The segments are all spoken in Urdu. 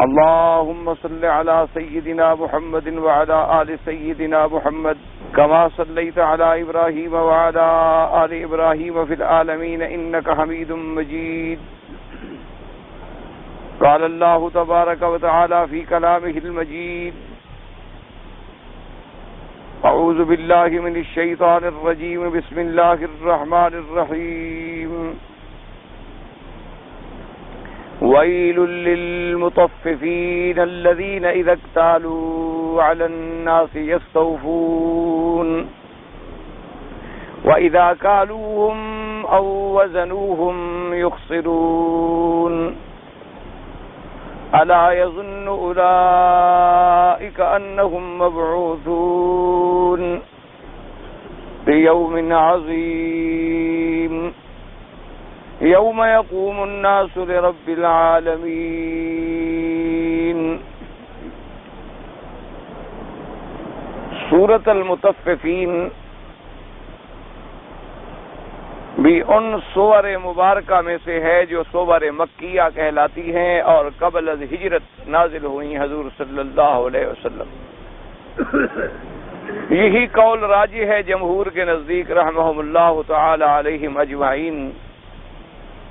اللهم صل على سيدنا محمد وعلى آل سيدنا محمد كما صليت على إبراهيم وعلى آل إبراهيم في العالمين إنك حميد مجيد. قال الله تبارك وتعالى في كلامه المجيد: أعوذ بالله من الشيطان الرجيم، بسم الله الرحمن الرحيم. ويل للمطففين الذين إذا اكتالوا على الناس يستوفون وإذا كالوهم أو وزنوهم يخسرون ألا يظن أولئك أنهم مبعوثون ليوم عظيم يوم يقوم الناس لرب العالمین. سورۃ المطففین بھی ان سور مبارکہ میں سے ہے جو سور مکیہ کہلاتی ہیں اور قبل از ہجرت نازل ہوئی حضور صلی اللہ علیہ وسلم. یہی قول راجح ہے جمہور کے نزدیک رحمہم اللہ تعالی علیہم اجمعین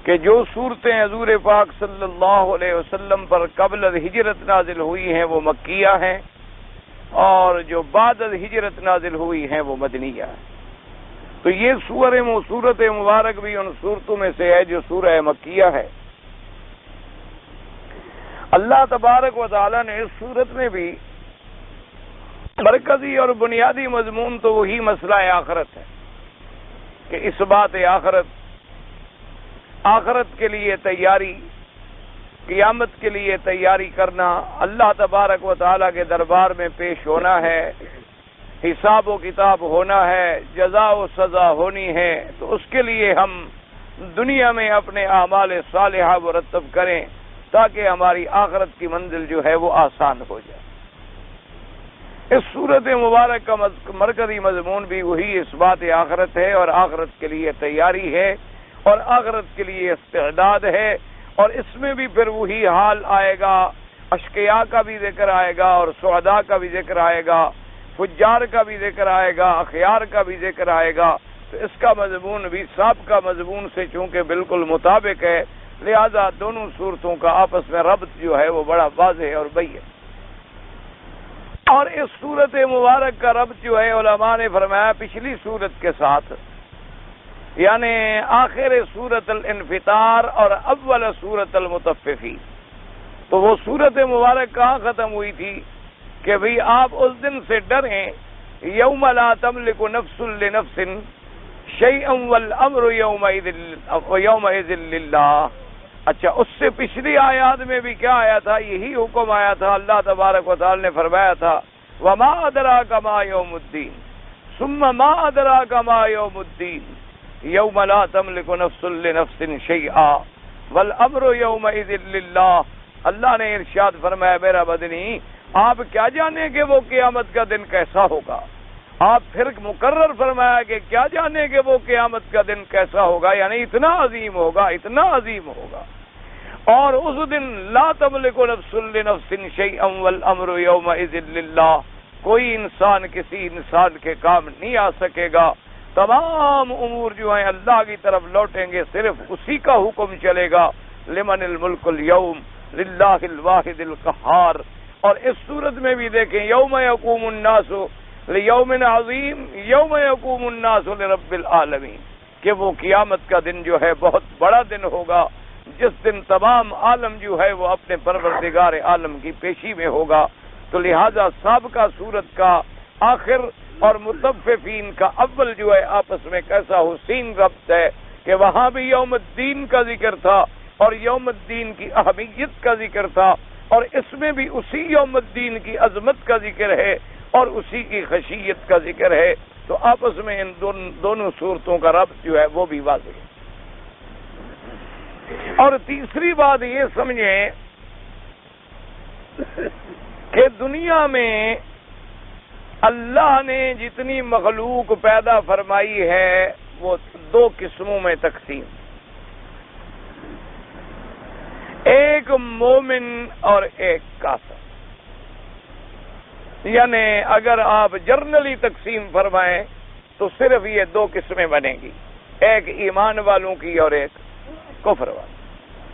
کہ جو صورتیں حضور پاک صلی اللہ علیہ وسلم پر قبل از ہجرت نازل ہوئی ہیں وہ مکیہ ہیں، اور جو بعد از ہجرت نازل ہوئی ہیں وہ مدنیہ ہیں. تو یہ صورت مبارک بھی ان صورتوں میں سے ہے جو سورہ مکیہ ہے. اللہ تبارک و تعالی نے اس صورت میں بھی مرکزی اور بنیادی مضمون تو وہی مسئلہ آخرت ہے کہ اس بات آخرت کے لیے تیاری، قیامت کے لیے تیاری کرنا، اللہ تبارک و تعالی کے دربار میں پیش ہونا ہے، حساب و کتاب ہونا ہے، جزا و سزا ہونی ہے. تو اس کے لیے ہم دنیا میں اپنے اعمال صالحہ مرتب کریں تاکہ ہماری آخرت کی منزل جو ہے وہ آسان ہو جائے. اس صورت مبارک کا مرکزی مضمون بھی وہی اس بات آخرت ہے اور آخرت کے لیے تیاری ہے اور آخرت کے لیے استعداد ہے. اور اس میں بھی پھر وہی حال آئے گا، اشقیاء کا بھی ذکر آئے گا اور سعداء کا بھی ذکر آئے گا، فجار کا بھی ذکر آئے گا، اخیار کا بھی ذکر آئے گا. تو اس کا مضمون بھی سابقہ مضمون سے چونکہ بالکل مطابق ہے، لہذا دونوں صورتوں کا آپس میں ربط جو ہے وہ بڑا واضح اور بین ہے. اور اس صورت مبارک کا ربط جو ہے علماء نے فرمایا پچھلی صورت کے ساتھ، یعنی آخر صورت الانفطار اور اول صورت المطففین. تو وہ صورت مبارک کہاں ختم ہوئی تھی کہ بھئی آپ اس دن سے ڈریں یوم لا تملک نفس لنفس شیئا والامر یومئذ للہ. اچھا، اس سے پچھلی آیات میں بھی کیا آیا تھا؟ یہی حکم آیا تھا. اللہ تبارک و تعالی نے فرمایا تھا وما ادراک ما یوم الدین ثم ما ادراک ما یوم الدین یوم لا تملک نفس لنفس شیئا والامر یومئذ للہ. اللہ نے ارشاد فرمایا میرا بدنی، آپ کیا جانیں کہ وہ قیامت کا دن کیسا ہوگا؟ آپ پھر مقرر فرمایا کہ کیا جانیں کہ وہ قیامت کا دن کیسا ہوگا، یعنی اتنا عظیم ہوگا، اتنا عظیم ہوگا. اور اس دن لا تملک نفس لنفس شیئا والامر یومئذ للہ، کوئی انسان کسی انسان کے کام نہیں آ سکے گا. تمام امور جو ہیں اللہ کی طرف لوٹیں گے، صرف اسی کا حکم چلے گا. لمن الملک اليوم للہ الواحد القہار. اور اس صورت میں بھی دیکھیں یوم یقوم الناس لیوم عظیم یوم یقوم الناس لرب العالمین، کہ وہ قیامت کا دن جو ہے بہت بڑا دن ہوگا، جس دن تمام عالم جو ہے وہ اپنے پروردگار عالم کی پیشی میں ہوگا. تو لہذا سابقہ صورت کا آخر اور مطففین کا اول جو ہے آپس میں کیسا حسین ربط ہے کہ وہاں بھی یوم الدین کا ذکر تھا اور یوم الدین کی اہمیت کا ذکر تھا، اور اس میں بھی اسی یوم الدین کی عظمت کا ذکر ہے اور اسی کی خشیت کا ذکر ہے. تو آپس میں ان دونوں صورتوں کا ربط جو ہے وہ بھی واضح ہے. اور تیسری بات یہ سمجھیں کہ دنیا میں اللہ نے جتنی مخلوق پیدا فرمائی ہے وہ دو قسموں میں تقسیم. ایک مومن اور ایک کافر. یعنی اگر آپ جرنلی تقسیم فرمائیں تو صرف یہ دو قسمیں بنیں گی، ایک ایمان والوں کی اور ایک کفر والوں.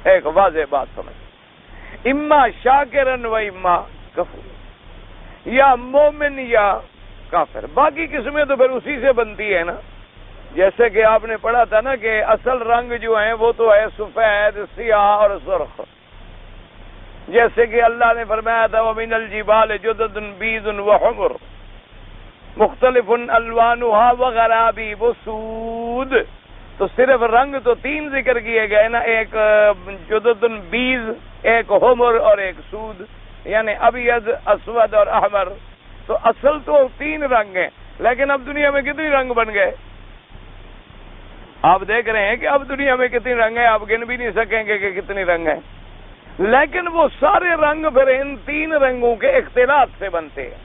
ایک واضح بات سمجھ، اما شاکرن و اما کفور، یا مومن یا کافر. باقی قسمیں تو پھر اسی سے بنتی ہے نا. جیسے کہ آپ نے پڑھا تھا نا کہ اصل رنگ جو ہیں وہ تو ہے سفید، سیاہ اور سرخ. جیسے کہ اللہ نے فرمایا تھا وَمِنَ الْجِبَالِ جُدُدٌ بِيضٌ وَحُمُرٌ مُخْتَلِفٌ أَلْوَانُهَا وَغَرَابِيبُ سُودٌ. تو صرف رنگ تو تین ذکر کیے گئے نا، ایک جدد بیض، ایک حمر اور ایک سود، یعنی ابیض، اسود اور احمر. تو اصل تو تین رنگ ہیں، لیکن اب دنیا میں کتنی رنگ بن گئے؟ آپ دیکھ رہے ہیں کہ اب دنیا میں کتنی رنگ ہیں، آپ گن بھی نہیں سکیں گے کہ کتنی رنگ ہیں. لیکن وہ سارے رنگ پھر ان تین رنگوں کے اختلاط سے بنتے ہیں.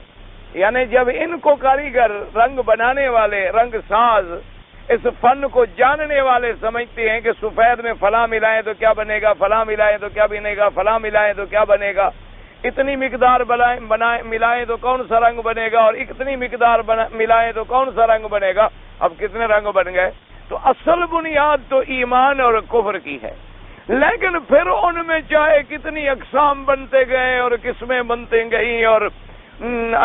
یعنی جب ان کو کاریگر، رنگ بنانے والے، رنگ ساز، اس فن کو جاننے والے سمجھتے ہیں کہ سفید میں فلاں ملائیں تو کیا بنے گا، فلاں ملائیں تو کیا بنے گا، فلاں ملائیں تو کیا بنے گا، اتنی مقدار ملائیں تو کون سا رنگ بنے گا، اور اتنی مقدار ملائیں تو کون سا رنگ بنے گا. اب کتنے رنگ بن گئے؟ تو اصل بنیاد تو ایمان اور کفر کی ہے. لیکن پھر ان میں چاہے کتنی اقسام بنتے گئے اور قسمیں بنتے گئیں اور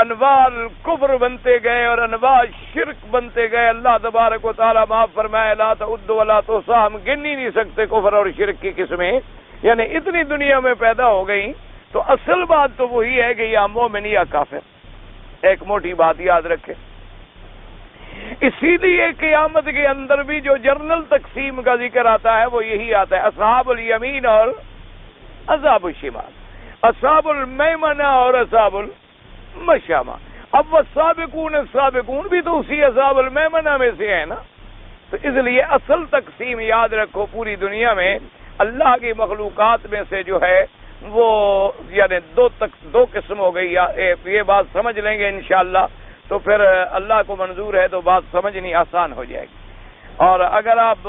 انواع کفر بنتے گئے اور انواع شرک بنتے گئے، اللہ تبارک و تعالیٰ معاف فرمائے لا تعدوا ولا تحصوا، ہم گن ہی نہیں سکتے کفر اور شرک کی قسمیں. یعنی اتنی دنیا میں پیدا ہو گئی. تو اصل بات تو وہی ہے کہ یا مومن یا کافر. ایک موٹی بات یاد رکھے. اسی لیے قیامت کے اندر بھی جو جرنل تقسیم کا ذکر آتا ہے وہ یہی آتا ہے، اصحاب الیمین اور اصحاب الشمال، اصحاب المیمنہ اور اصحاب المشأمہ. اب والسابقون السابقون بھی تو اسی اصحاب المیمنہ میں سے ہے نا. تو اس لیے اصل تقسیم یاد رکھو، پوری دنیا میں اللہ کی مخلوقات میں سے جو ہے وہ یعنی دو قسم ہو گئی. یہ بات سمجھ لیں گے انشاءاللہ تو پھر اللہ کو منظور ہے تو بات سمجھنی آسان ہو جائے گی. اور اگر آپ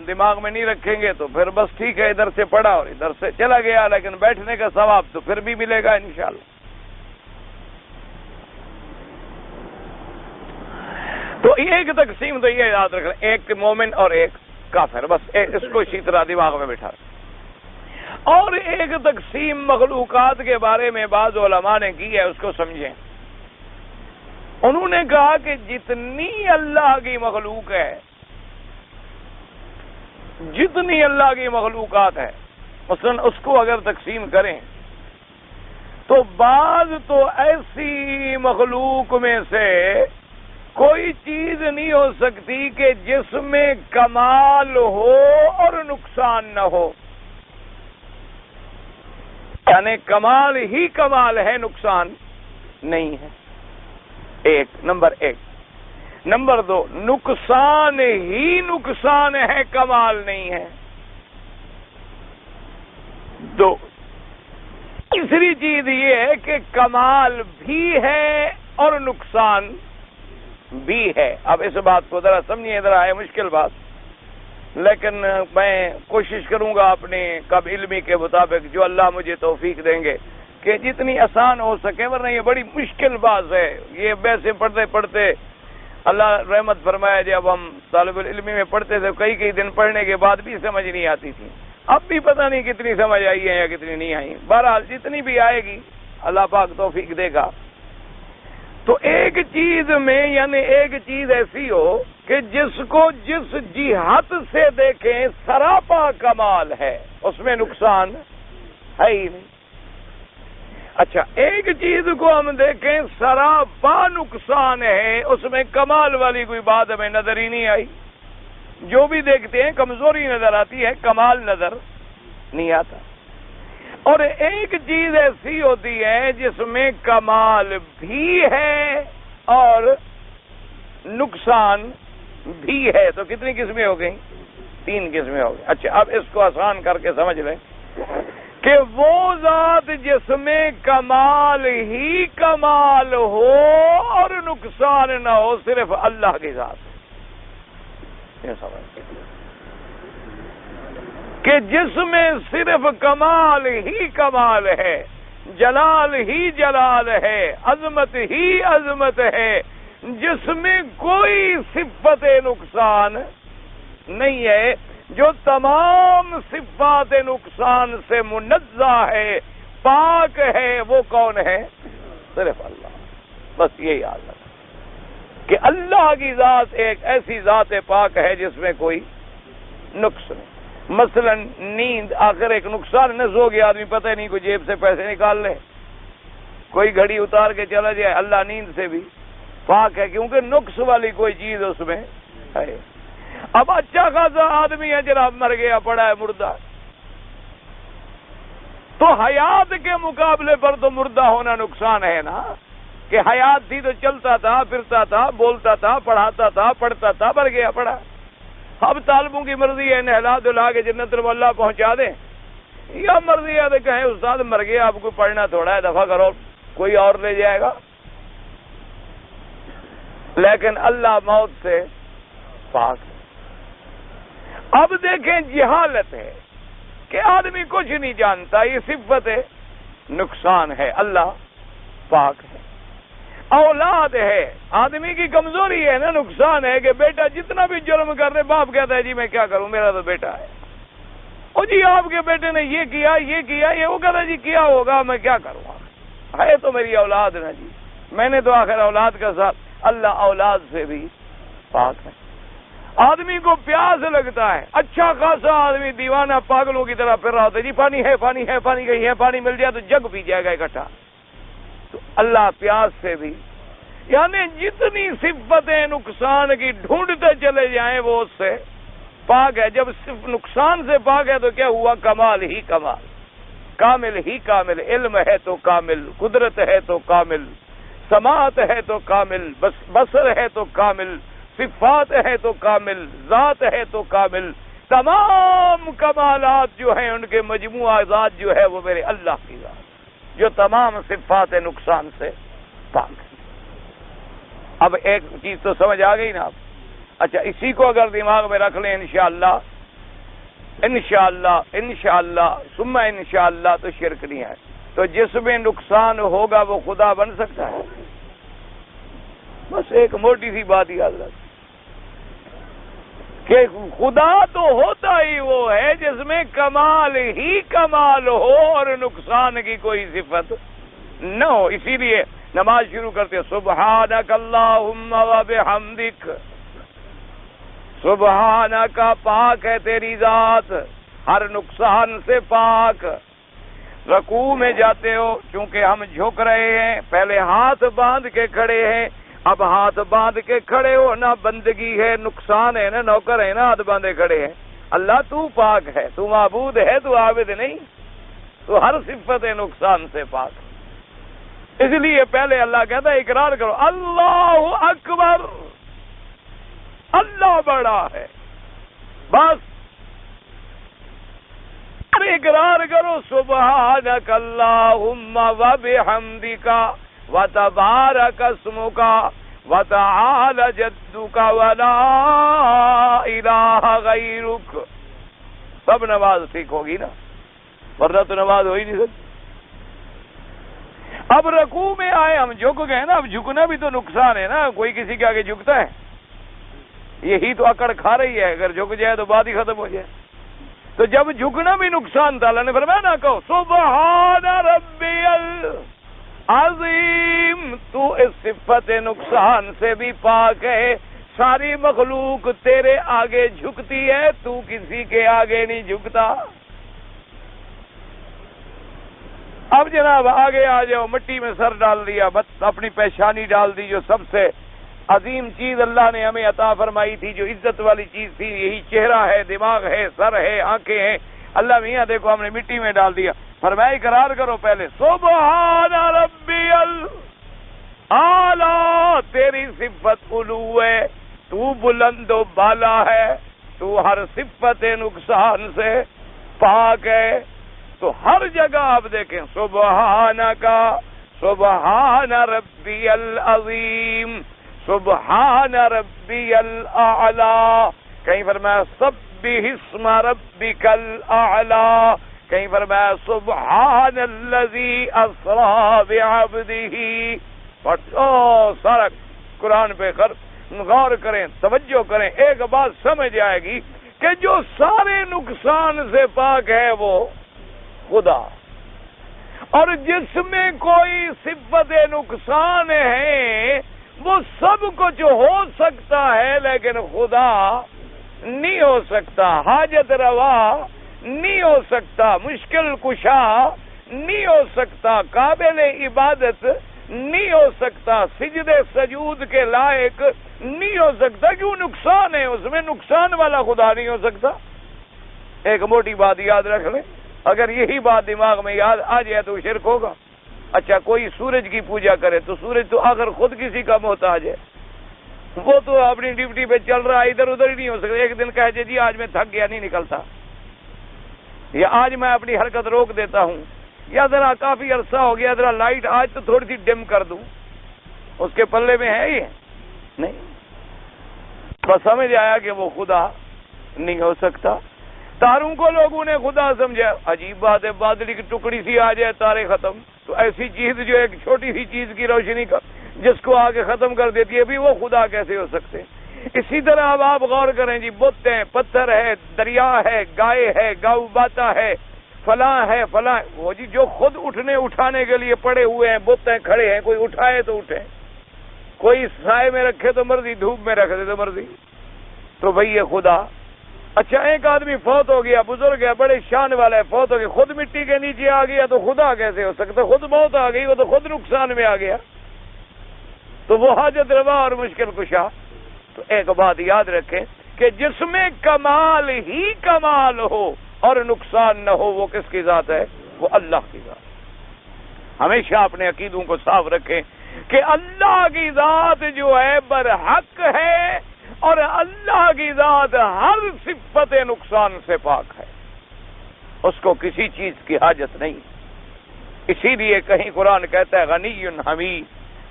دماغ میں نہیں رکھیں گے تو پھر بس ٹھیک ہے، ادھر سے پڑھا اور ادھر سے چلا گیا، لیکن بیٹھنے کا ثواب تو پھر بھی ملے گا انشاءاللہ. تو ایک تقسیم تو یہ یاد رکھنا، ایک مومن اور ایک کافر، بس اس کو اسی طرح دماغ میں بٹھا. اور ایک تقسیم مخلوقات کے بارے میں بعض علماء نے کی ہے، اس کو سمجھیں. انہوں نے کہا کہ جتنی اللہ کی مخلوق ہے، جتنی اللہ کی مخلوقات ہے، مثلا اس کو اگر تقسیم کریں تو بعض تو ایسی مخلوق میں سے کوئی چیز نہیں ہو سکتی کہ جس میں کمال ہو اور نقصان نہ ہو. یعنی کمال ہی کمال ہے، نقصان نہیں ہے. نمبر ایک. نمبر دو، نقصان ہی نقصان ہے، کمال نہیں ہے. دو. تیسری چیز یہ ہے کہ کمال بھی ہے اور نقصان بھی ہے. اب اس بات کو ذرا سمجھیے، ذرا ہے مشکل بات، لیکن میں کوشش کروں گا اپنے کب علمی کے مطابق جو اللہ مجھے توفیق دیں گے کہ جتنی آسان ہو سکے، ورنہ یہ بڑی مشکل بات ہے. یہ ویسے پڑھتے پڑھتے اللہ رحمت فرمایا، جب ہم طالب العلمی میں پڑھتے تھے کئی دن پڑھنے کے بعد بھی سمجھ نہیں آتی تھی. اب بھی پتہ نہیں کتنی سمجھ آئی ہے یا کتنی نہیں آئی. بہرحال جتنی بھی آئے گی اللہ پاک توفیق دے گا. تو ایک چیز میں یعنی ایک چیز ایسی ہو کہ جس کو جس جہت سے دیکھیں سراپا کمال ہے، اس میں نقصان ہے ہی نہیں. اچھا، ایک چیز کو ہم دیکھیں سراپا نقصان ہے، اس میں کمال والی کوئی بات ہمیں نظر ہی نہیں آئی. جو بھی دیکھتے ہیں کمزوری نظر آتی ہے، کمال نظر نہیں آتا. اور ایک چیز ایسی ہوتی ہے جس میں کمال بھی ہے اور نقصان بھی ہے. تو کتنی قسمیں ہو گئیں؟ 3 قسمیں ہو گئی. اچھا، اب اس کو آسان کر کے سمجھ لیں کہ وہ ذات جس میں کمال ہی کمال ہو اور نقصان نہ ہو، صرف اللہ کی ذات ہے. کہ جس میں صرف کمال ہی کمال ہے، جلال ہی جلال ہے، عظمت ہی عظمت ہے، جس میں کوئی صفت نقصان نہیں ہے، جو تمام صفات نقصان سے منزہ ہے، پاک ہے، وہ کون ہے؟ صرف اللہ۔ بس یہی یاد رکھنا کہ اللہ کی ذات ایک ایسی ذات پاک ہے جس میں کوئی نقص نہیں۔ مثلا نیند آخر ایک نقصان، نہ سو گیا آدمی پتہ نہیں، کوئی جیب سے پیسے نکال لے، کوئی گھڑی اتار کے چلا جائے، اللہ نیند سے بھی پاک ہے کیونکہ نقص والی کوئی چیز اس میں ہے۔ اب اچھا خاصا آدمی ہے جناب، مر گیا، پڑا ہے مردہ، تو حیات کے مقابلے پر تو مردہ ہونا نقصان ہے نا، کہ حیات تھی تو چلتا تھا، پھرتا تھا، بولتا تھا، پڑھاتا تھا، پڑھتا تھا، مر گیا، پڑا۔ اب طالبوں کی مرضی ہے نہلا دھلا کے جنت اللہ پہنچا دیں، یا مرضی ہے تو کہیں استاد مر گیا، آپ کو پڑھنا تھوڑا ہے، دفعہ کرو، کوئی اور لے جائے گا۔ لیکن اللہ موت سے پاک ہے۔ اب دیکھیں جہالت ہے کہ آدمی کچھ نہیں جانتا، یہ صفت ہے، نقصان ہے، اللہ پاک ہے۔ اولاد ہے، آدمی کی کمزوری ہے نا، نقصان ہے کہ بیٹا جتنا بھی جرم کر رہے، باپ کہتا ہے جی میں کیا کروں، میرا تو بیٹا ہے، او جی آپ کے بیٹے نے یہ کیا یہ، وہ کہتا ہے جی کیا ہوگا، میں کیا کروں، ہے تو میری اولاد نا جی، میں نے تو آخر اولاد کا ساتھ۔ اللہ اولاد سے بھی پاک ہے۔ آدمی کو پیاس لگتا ہے، اچھا خاصا آدمی دیوانہ پاگلوں کی طرح پھر رہا ہوتا ہے، جی پانی ہے، پانی ہے، پانی کہیں ہے، پانی مل جائے تو جگ پی جائے گا اکٹھا۔ تو اللہ پیاس سے بھی، یعنی جتنی صفتیں نقصان کی ڈھونڈتے چلے جائیں وہ اس سے پاک ہے۔ جب صرف نقصان سے پاک ہے تو کیا ہوا؟ کمال ہی کمال، کامل ہی کامل، علم ہے تو کامل، قدرت ہے تو کامل، سماعت ہے تو کامل، بصر ہے تو کامل، صفات ہے تو کامل، ذات ہے تو کامل، تمام کمالات جو ہیں ان کے مجموعہ ذات جو ہے وہ میرے اللہ کی ذات، جو تمام صفات نقصان سے پاک ہے۔ اب ایک چیز تو سمجھ آ گئی نا آپ؟ اچھا، اسی کو اگر دماغ میں رکھ لیں انشاءاللہ انشاءاللہ ثم انشاءاللہ تو شرک نہیں ہے۔ تو جس میں نقصان ہوگا وہ خدا بن سکتا ہے؟ بس ایک موٹی سی بات یاد رکھ کہ خدا تو ہوتا ہی وہ ہے جس میں کمال ہی کمال ہو اور نقصان کی کوئی صفت نہ ہو۔ اسی لیے نماز شروع کرتے سبحانک اللہم و بحمدک، سبحانک، پاک ہے تیری ذات، ہر نقصان سے پاک۔ رکوع میں جاتے ہو، چونکہ ہم جھک رہے ہیں، پہلے ہاتھ باندھ کے کھڑے ہیں، اب ہاتھ باندھ کے کھڑے ہو نہ بندگی ہے، نقصان ہے، نہ نوکر ہے، نہ ہاتھ باندھے کھڑے ہیں۔ اللہ تو پاک ہے، تو معبود ہے، تو عابد نہیں، تو ہر صفت نقصان سے پاک۔ اس لیے پہلے اللہ کہتا ہے اقرار کرو اللہ اکبر، اللہ بڑا ہے، بس اقرار کرو سبحانک اللہم و بحمدک وتبارک اسمک وتعالی جدک ولا الہ غیرک۔ سب نماز ٹھیک ہوگی نا، ورنہ تو نماز ہو ہی نہیں سکتی۔ اب رکوع میں آئے، ہم جھک گئے نا، اب جھکنا بھی تو نقصان ہے نا، کوئی کسی کے آگے جھکتا ہے؟ یہی تو اکڑ کھا رہی ہے، اگر جھک جائے تو بات ہی ختم ہو جائے۔ تو جب جھکنا بھی نقصان تھا، اللہ نے فرمایا نہ کہو سبحان ربی العظیم، تو اس صفت نقصان سے بھی پاک ہے۔ ساری مخلوق تیرے آگے جھکتی ہے، تو کسی کے آگے نہیں جھکتا۔ اب جناب آگے آ جاؤ، مٹی میں سر ڈال دیا، اپنی پیشانی ڈال دی، جو سب سے عظیم چیز اللہ نے ہمیں عطا فرمائی تھی، جو عزت والی چیز تھی، یہی چہرہ ہے، دماغ ہے، سر ہے، آنکھیں ہیں، اللہ میاں دیکھو ہم نے مٹی میں ڈال دیا۔ فرمایا اقرار کرو پہلے سبحان ربی الاعلی، تیری صفت علو ہے، تو بلند و بالا ہے، تو ہر صفت نقصان سے پاک ہے۔ تو ہر جگہ آپ دیکھیں سبحانکا، سبحان ربی العظیم، سبحان ربی الاعلی، کہیں فرمایا سبح سبح اسم ربک الاعلی، کہیں فرمایا سبحان الذی اسری بعبدہ۔ سارا قرآن پہ غور کریں، توجہ کریں، ایک بات سمجھ آئے گی کہ جو سارے نقصان سے پاک ہے وہ خدا، اور جس میں کوئی صفت نقصان ہے وہ سب کچھ ہو سکتا ہے لیکن خدا نہیں ہو سکتا، حاجت روا نہیں ہو سکتا، مشکل کشا نہیں ہو سکتا، قابل عبادت نہیں ہو سکتا، سجدے سجود کے لائق نہیں ہو سکتا، کیوں نقصان ہے اس میں، نقصان والا خدا نہیں ہو سکتا۔ ایک موٹی بات یاد رکھ لیں، اگر یہی بات دماغ میں یاد آ جائے تو شرک ہوگا۔ اچھا کوئی سورج کی پوجا کرے تو سورج تو آخر خود کسی کا محتاج ہے، وہ تو اپنی ڈیوٹی پہ چل رہا ہے، ادھر ادھر ہی نہیں ہو سکتا۔ ایک دن کہے جی آج میں تھک گیا نہیں نکلتا، یا آج میں اپنی حرکت روک دیتا ہوں، یا ذرا کافی عرصہ ہو گیا ذرا لائٹ آج تو تھوڑی سی ڈم کر دوں، اس کے پلے میں ہے یہ نہیں۔ بس سمجھ آیا کہ وہ خدا نہیں ہو سکتا۔ تاروں کو لوگوں نے خدا سمجھا، عجیب بات ہے، بادلی کی ٹکڑی سی آ جائے تارے ختم، تو ایسی چیز جو ایک چھوٹی سی چیز کی روشنی کا جس کو آگے ختم کر دیتی ہے، بھی وہ خدا کیسے ہو سکتے ہیں؟ اسی طرح اب آپ غور کریں جی، بت ہیں، پتھر ہے، دریا ہے، گائے ہے، گاؤ باتا ہے، فلاں ہے فلاں، وہ جی جو خود اٹھانے کے لیے پڑے ہوئے ہیں، بت ہیں، کھڑے ہیں، کوئی اٹھائے تو اٹھے، کوئی سائے میں رکھے تو مرضی، دھوپ میں رکھ دے تو مرضی، تو بھئی یہ خدا۔ اچھا ایک آدمی فوت ہو گیا، بزرگ ہے، بڑے شان والا ہے، فوت ہو گیا، خود مٹی کے نیچے آ گیا تو خدا کیسے ہو سکتا؟ خود موت آ گئی، وہ تو خود نقصان میں آ گیا، تو وہ حاجت روا اور مشکل کشا۔ تو ایک بات یاد رکھیں کہ جس میں کمال ہی کمال ہو اور نقصان نہ ہو، وہ کس کی ذات ہے؟ وہ اللہ کی ذات۔ ہمیشہ اپنے عقیدوں کو صاف رکھیں کہ اللہ کی ذات جو ہے برحق ہے، اور اللہ کی ذات ہر صفت نقصان سے پاک ہے، اس کو کسی چیز کی حاجت نہیں۔ اسی لیے کہیں قرآن کہتا ہے غنی حمید،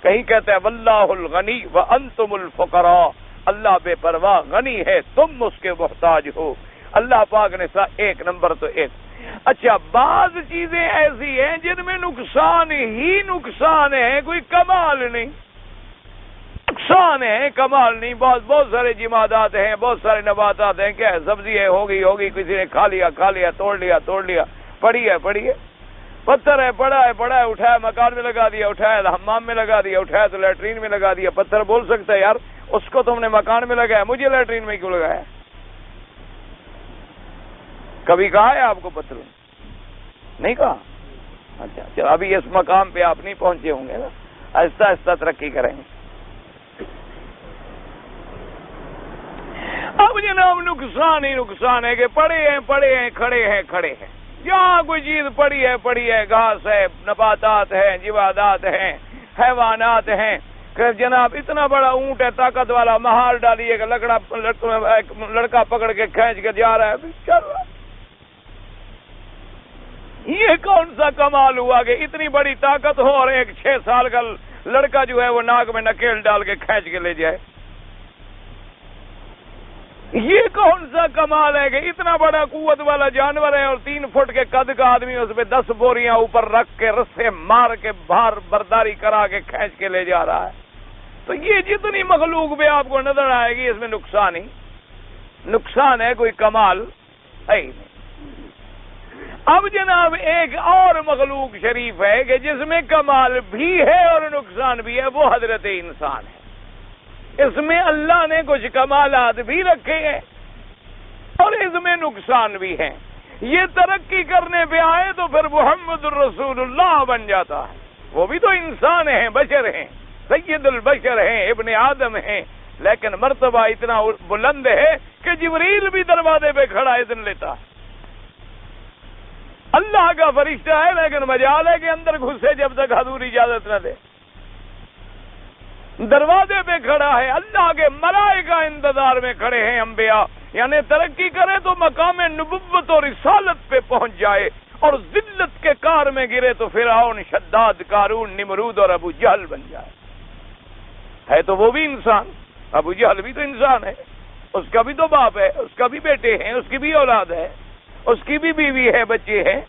کہیں کہتا ہے واللہ الغنی وانتم الفقراء، اللہ بے پرواہ غنی ہے، تم اس کے محتاج ہو۔ اللہ پاک نے ایک نمبر تو ایک۔ اچھا بعض چیزیں ایسی ہیں جن میں نقصان ہی نقصان ہے، کوئی کمال نہیں، نقصان ہے کمال نہیں۔ بہت سارے جمادات ہیں، بہت سارے نباتات ہیں، کیا ہے سبزی ہے، ہوگی، کسی نے کھا لیا، توڑ لیا، پڑی ہے، پتھر ہے، پڑا ہے، اٹھایا مکان میں لگا دیا، اٹھایا حمام میں لگا دیا، اٹھایا تو لیٹرین میں لگا دیا۔ پتھر بول سکتا ہے یار اس کو تم نے مکان میں لگایا، مجھے لیٹرین میں کیوں لگایا؟ کبھی کہا ہے آپ کو پتھر؟ نہیں کہا؟ اچھا چلو ابھی اس مقام پہ آپ نہیں پہنچے ہوں گے نا، آہستہ آہستہ ترقی کریں گے۔ اب جناب نقصان ہی نقصان ہے کہ پڑے ہیں، کھڑے ہیں، جہاں کوئی چیز پڑی ہے، گھاس ہے، نباتات ہیں، جوادات ہیں، حیوانات ہیں، کہ جناب اتنا بڑا اونٹ ہے طاقت والا، مہار ڈالیے کہ لڑکا پکڑ کے کھینچ کے جا رہا ہے، چل رہا ہے۔ یہ کون سا کمال ہوا کہ اتنی بڑی طاقت ہو اور ایک 6 سال کا لڑکا جو ہے وہ ناک میں نکیل ڈال کے کھینچ کے لے جائے؟ یہ کون سا کمال ہے کہ اتنا بڑا قوت والا جانور ہے اور 3 فٹ کے قد کا آدمی اس پہ 10 بوریاں اوپر رکھ کے رسے مار کے بھار برداری کرا کے کھینچ کے لے جا رہا ہے؟ تو یہ جتنی مخلوق پہ آپ کو نظر آئے گی اس میں نقصان ہی نقصان ہے، کوئی کمال ہے ہی نہیں۔ اب جناب ایک اور مخلوق شریف ہے کہ جس میں کمال بھی ہے اور نقصان بھی ہے، وہ حضرت انسان ہے۔ اس میں اللہ نے کچھ کمالات بھی رکھے ہیں اور اس میں نقصان بھی ہیں۔ یہ ترقی کرنے پہ آئے تو پھر محمد الرسول اللہ بن جاتا ہے۔ وہ بھی تو انسان ہیں، بشر ہیں، سید البشر ہیں، ابن آدم ہیں، لیکن مرتبہ اتنا بلند ہے کہ جبریل بھی دروازے پہ کھڑا اذن لیتا ہے۔ اللہ کا فرشتہ ہے لیکن مجال ہے کہ اندر گھسے جب تک حضور اجازت نہ دے۔ دروازے پہ کھڑا ہے، اللہ کے ملائکہ انتظار میں کھڑے ہیں، انبیاء یعنی ترقی کرے تو مقام نبوت اور رسالت پہ پہنچ جائے، اور ذلت کے کار میں گرے تو فرعون، شداد، قارون، نمرود اور ابو جہل بن جائے۔ ہے تو وہ بھی انسان، ابو جہل بھی تو انسان ہے، اس کا بھی تو باپ ہے، اس کا بھی بیٹے ہیں، اس کی بھی اولاد ہے، اس کی بھی بیوی ہے، بچے ہیں،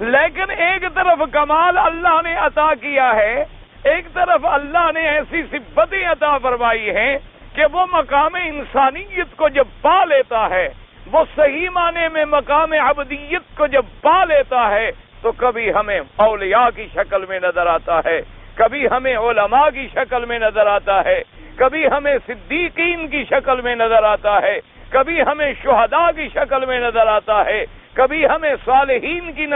لیکن ایک طرف کمال اللہ نے عطا کیا ہے، ایک طرف اللہ نے ایسی صفتیں عطا فرمائی ہیں کہ وہ مقام انسانیت کو جب پا لیتا ہے، وہ صحیح معنی میں مقام عبدیت کو جب پا لیتا ہے تو کبھی ہمیں اولیاء کی شکل میں نظر آتا ہے، کبھی ہمیں علماء کی شکل میں نظر آتا ہے، کبھی ہمیں صدیقین کی شکل میں نظر آتا ہے، کبھی ہمیں شہداء کی شکل میں نظر آتا ہے، کبھی ہمیں صالحین کی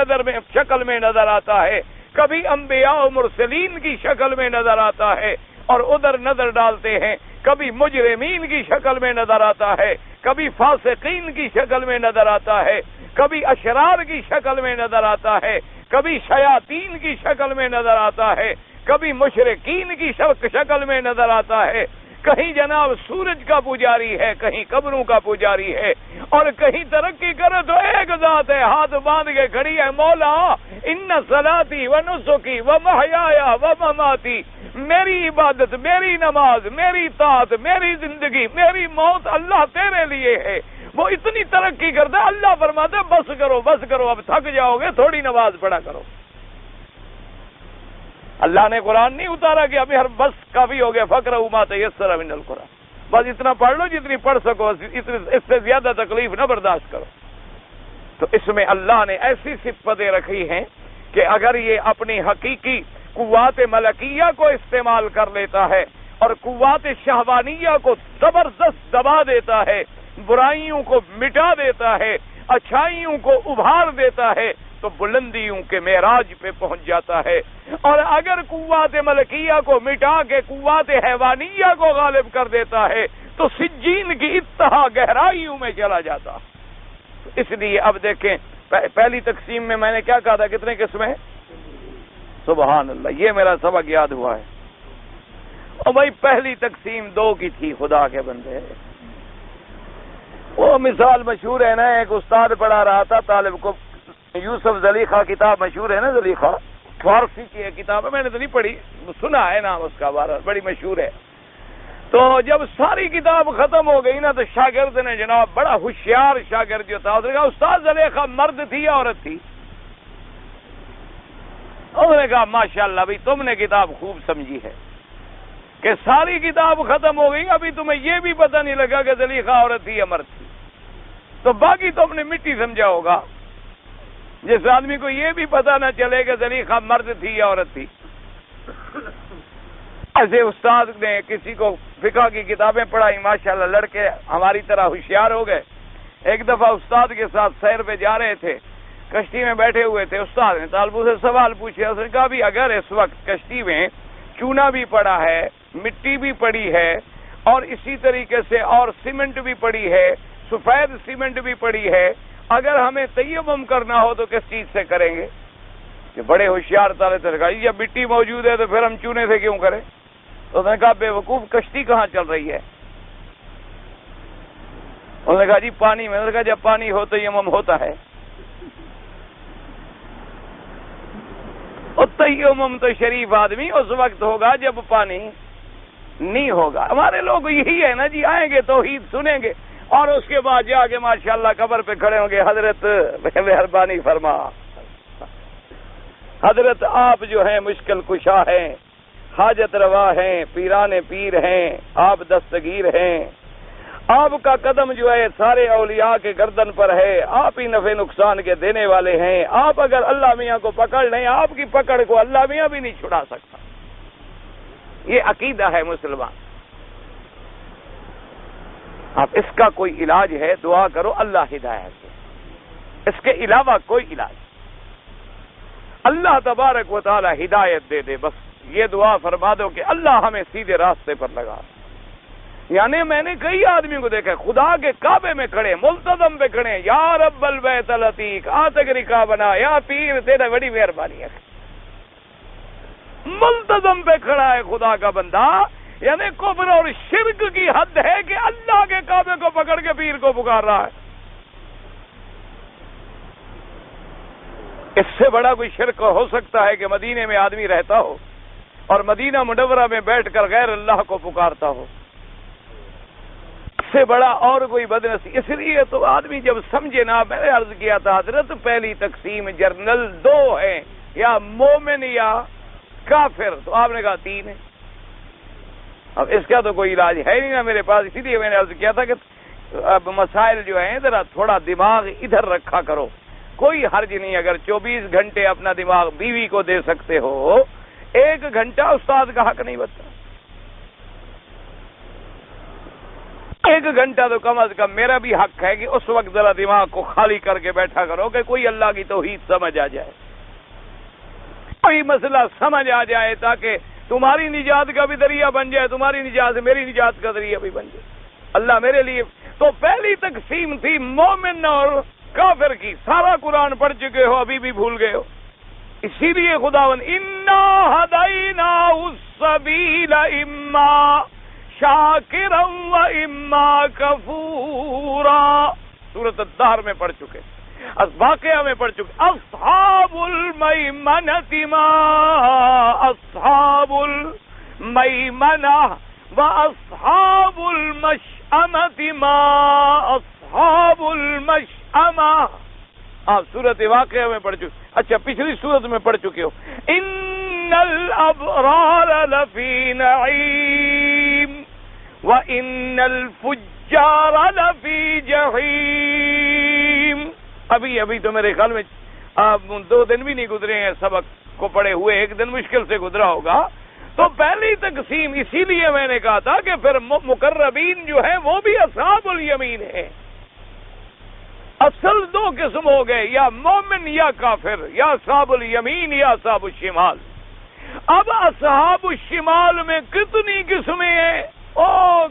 شکل میں نظر آتا ہے، کبھی انبیاء و مرسلین کی شکل میں نظر آتا ہے، اور ادھر نظر ڈالتے ہیں کبھی مجرمین کی شکل میں نظر آتا ہے، کبھی فاسقین کی شکل میں نظر آتا ہے، کبھی اشرار کی شکل میں نظر آتا ہے، کبھی شیاطین کی شکل میں نظر آتا ہے، کبھی مشرکین کی شکل میں نظر آتا ہے، کہیں جناب سورج کا پجاری ہے، کہیں قبروں کا پجاری ہے، اور کہیں ترقی کرے تو ایک ذات ہے، ہاتھ باندھ کے کھڑی ہے، مولا ان صلاتی و نسکی و محیایا و مماتی، میری عبادت، میری نماز، میری طاعت، میری زندگی، میری موت اللہ تیرے لیے ہے۔ وہ اتنی ترقی کرتا ہے، اللہ فرماتا ہے بس کرو بس کرو، اب تھک جاؤ گے، تھوڑی نماز پڑھا کرو۔ اللہ نے قرآن نہیں اتارا کہ ابھی ہر بس کافی ہو گیا، فقرؤ ما تیسر من القرآن، بس اتنا پڑھ لو جتنی پڑھ سکو، اس سے زیادہ تکلیف نہ برداشت کرو۔ تو اس میں اللہ نے ایسی صفتیں رکھی ہیں کہ اگر یہ اپنی حقیقی قوات ملکیہ کو استعمال کر لیتا ہے اور قوات شہوانیہ کو زبردست دبا دیتا ہے، برائیوں کو مٹا دیتا ہے، اچھائیوں کو ابھار دیتا ہے، تو بلندیوں کے معراج پہ پہنچ جاتا ہے، اور اگر قوات ملکیہ کو مٹا کے قوات حیوانیہ کو غالب کر دیتا ہے تو سجین کی انتہا گہرائیوں میں چلا جاتا۔ اس لیے اب دیکھیں پہلی تقسیم میں میں نے کیا کہا تھا، کتنے قسمیں؟ سبحان اللہ، یہ میرا سبق یاد ہوا ہے۔ اور بھائی پہلی تقسیم 2 کی تھی، خدا کے بندے، وہ مثال مشہور ہے نا، ایک استاد پڑھا رہا تھا طالب کو، یوسف زلیخا کتاب مشہور ہے نا، زلیخا فارسی کی ہے کتاب ہے، میں نے تو نہیں پڑھی، سنا ہے نام اس کا، بڑی مشہور ہے۔ تو جب ساری کتاب ختم ہو گئی نا تو شاگرد نے جناب، بڑا ہوشیار شاگرد جو تھا، اس نے کہا استاد زلیخا مرد تھی یا عورت تھی؟ اس نے کہا ماشاءاللہ بھائی تم نے کتاب خوب سمجھی ہے کہ ساری کتاب ختم ہو گئی، ابھی تمہیں یہ بھی پتہ نہیں لگا کہ زلیخا عورت تھی یا مرد تھی، تو باقی تم نے مٹی سمجھا ہوگا۔ جس آدمی کو یہ بھی پتہ نہ چلے کہ زلیخا مرد تھی یا عورت تھی۔ ایسے استاد نے کسی کو فقہ کی کتابیں پڑھائی، ماشاءاللہ لڑکے ہماری طرح ہوشیار ہو گئے۔ ایک دفعہ استاد کے ساتھ سیر پہ جا رہے تھے، کشتی میں بیٹھے ہوئے تھے، استاد نے طالبوں سے سوال پوچھے، اس نے کہا بھی اگر اس وقت کشتی میں چونا بھی پڑا ہے، مٹی بھی پڑی ہے، اور اسی طریقے سے اور سیمنٹ بھی پڑی ہے، سفید سیمنٹ بھی پڑی ہے، اگر ہمیں تیمم کرنا ہو تو کس چیز سے کریں گے؟ کہ بڑے ہوشیار طالب سے کہا جب مٹی موجود ہے تو پھر ہم چونے سے کیوں کریں؟ تو اس نے کہا بے وقوف، کشتی کہاں چل رہی ہے؟ انہوں نے کہا جی پانی میں۔ نے کہا جب پانی ہو تیمم ہوتا ہے؟ اور تیمم تو شریف آدمی اس وقت ہوگا جب پانی نہیں ہوگا۔ ہمارے لوگ یہی ہے نا جی، آئیں گے توحید سنیں گے اور اس کے بعد جا کے ماشاءاللہ قبر پہ کھڑے ہوں گے، حضرت مہربانی فرما، حضرت آپ جو ہیں مشکل کشا ہیں، حاجت روا ہیں، پیران پیر ہیں، آپ دستگیر ہیں، آپ کا قدم جو ہے سارے اولیاء کے گردن پر ہے، آپ ہی نفع نقصان کے دینے والے ہیں، آپ اگر اللہ میاں کو پکڑ لیں، آپ کی پکڑ کو اللہ میاں بھی نہیں چھڑا سکتا۔ یہ عقیدہ ہے مسلمان۔ اب اس کا کوئی علاج ہے، دعا کرو اللہ ہدایت دے، اس کے علاوہ کوئی علاج۔ اللہ تبارک و تعالی ہدایت دے دے، بس یہ دعا فرما دو کہ اللہ ہمیں سیدھے راستے پر لگا۔ یعنی میں نے کئی آدمی کو دیکھا خدا کے کعبے میں کھڑے، ملتزم پہ کھڑے، یا رب البیت العتیق آتک رکابنا، یا پیر تیرا بڑی مہربانی ہے، ملتزم پہ کھڑا ہے خدا کا بندہ۔ یعنی کفر اور شرک کی حد ہے کہ اللہ کے کعبے کو پکڑ کے پیر کو پکار رہا ہے۔ اس سے بڑا کوئی شرک ہو سکتا ہے کہ مدینے میں آدمی رہتا ہو اور مدینہ منورہ میں بیٹھ کر غیر اللہ کو پکارتا ہو؟ سے بڑا اور کوئی بدنصیب. اس لیے تو آدمی جب سمجھے نا، میں نے عرض کیا تھا حضرت پہلی تقسیم جرنل دو ہے، یا مومن یا کافر، تو آپ نے کہا تین ہے. اب اس کا تو کوئی علاج ہے نہیں نا میرے پاس، اسی لیے میں نے عرض کیا تھا کہ اب مسائل جو ہیں ذرا تھوڑا دماغ ادھر رکھا کرو. کوئی حرج نہیں اگر 24 گھنٹے اپنا دماغ بیوی کو دے سکتے ہو، 1 گھنٹہ استاد کا حق نہیں بنتا. 1 گھنٹہ تو کم از کم میرا بھی حق ہے کہ اس وقت ذرا دماغ کو خالی کر کے بیٹھا کرو کہ کوئی اللہ کی توحید سمجھ آ جائے، کوئی مسئلہ سمجھ آ جائے، تاکہ تمہاری نجات کا بھی ذریعہ بن جائے، تمہاری نجات سے میری نجات کا ذریعہ بھی بن جائے. اللہ میرے لیے تو پہلی تقسیم تھی مومن اور کافر کی. سارا قرآن پڑھ چکے ہو، ابھی بھی بھول گئے ہو. اسی لیے خداوند انا ہدیناہ السبیل اما شاکرا و اما کفورا، سورۃ الدہر میں پڑھ چکے، واقعہ میں پڑھ چکے. اصحاب المیمنۃ ما اصحاب المیمنہ و اصحاب المشأمۃ ما اصحاب المشأمہ. آپ سورۃ واقعہ میں پڑھ چکے. اچھا پچھلی سورت میں پڑھ چکے ہو. ان الابرار لفی نعیم وان الفجار لفی جحیم. ابھی تو میرے خیال میں 2 دن بھی نہیں گزرے ہیں سبق کو پڑھے ہوئے، 1 دن مشکل سے گزرا ہوگا. تو پہلی تقسیم اسی لیے میں نے کہا تھا کہ پھر مقربین جو ہیں وہ بھی اصحاب الیمین ہیں. اصل 2 قسم ہو گئے، یا مومن یا کافر، یا اصحاب الیمین یا اصحاب الشمال. اب اصحاب الشمال میں کتنی قسمیں ہیں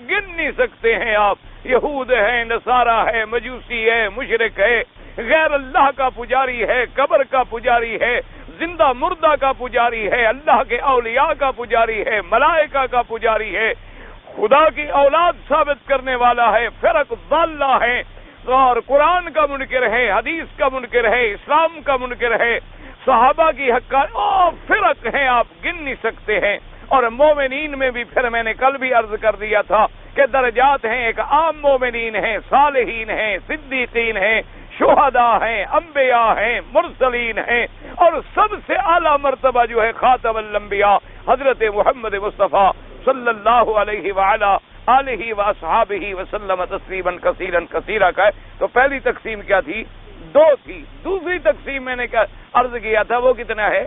گن نہیں سکتے ہیں آپ. یہود ہے، نصارہ ہے، مجوسی ہے، مشرک ہے، غیر اللہ کا پجاری ہے، قبر کا پجاری ہے، زندہ مردہ کا پجاری ہے، اللہ کے اولیاء کا پجاری ہے، ملائکہ کا پجاری ہے، خدا کی اولاد ثابت کرنے والا ہے، فرق ضالہ ہے، اور قرآن کا منکر ہے، حدیث کا منکر ہے، اسلام کا منکر ہے، صحابہ کی حقانیت فرق ہیں، آپ گن نہیں سکتے ہیں. اور مومنین میں بھی پھر میں نے کل بھی عرض کر دیا تھا کہ درجات ہیں. ایک عام مومنین ہیں، صالحین ہیں، صدیقین ہیں، شہداء ہیں، انبیاء ہیں، مرسلین ہیں، اور سب سے اعلیٰ مرتبہ جو ہے خاتم الانبیاء حضرت محمد مصطفیٰ صلی اللہ علیہ وعلا آلہ واصحابہ وسلم تسلیما کثیرا کثیرا کا ہے. تو پہلی تقسیم کیا تھی؟ 2 تھی. دوسری تقسیم میں نے عرض کیا تھا وہ کتنا ہے؟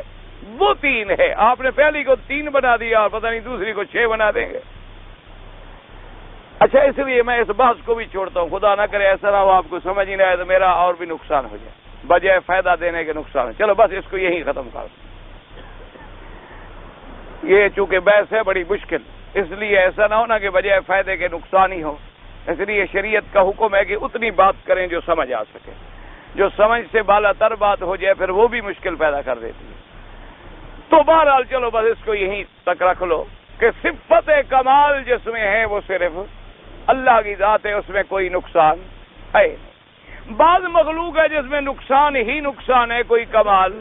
وہ 3 ہے. آپ نے پہلی کو 3 بنا دیا اور پتہ نہیں دوسری کو 6 بنا دیں گے. اچھا اس لیے میں اس بحث کو بھی چھوڑتا ہوں. خدا نہ کرے ایسا نہ ہو آپ کو سمجھ ہی نہ آئے تو میرا اور بھی نقصان ہو جائے، بجائے فائدہ دینے کے نقصان ہے. چلو بس اس کو یہی ختم کر دیں. یہ چونکہ بحث ہے بڑی مشکل، اس لیے ایسا نہ ہونا کہ بجائے فائدے کے نقصان ہی ہو. اس لیے شریعت کا حکم ہے کہ اتنی بات کریں جو سمجھ آ سکے. جو سمجھ سے بالا تر بات ہو جائے پھر وہ بھی مشکل پیدا کر دیتی ہے. تو بہرحال چلو بس اس کو یہیں تک رکھ لو کہ صفت کمال جس میں ہے وہ صرف اللہ کی ذات ہے، اس میں کوئی نقصان ہے نہیں. بعض مخلوق ہے جس میں نقصان ہی نقصان ہے، کوئی کمال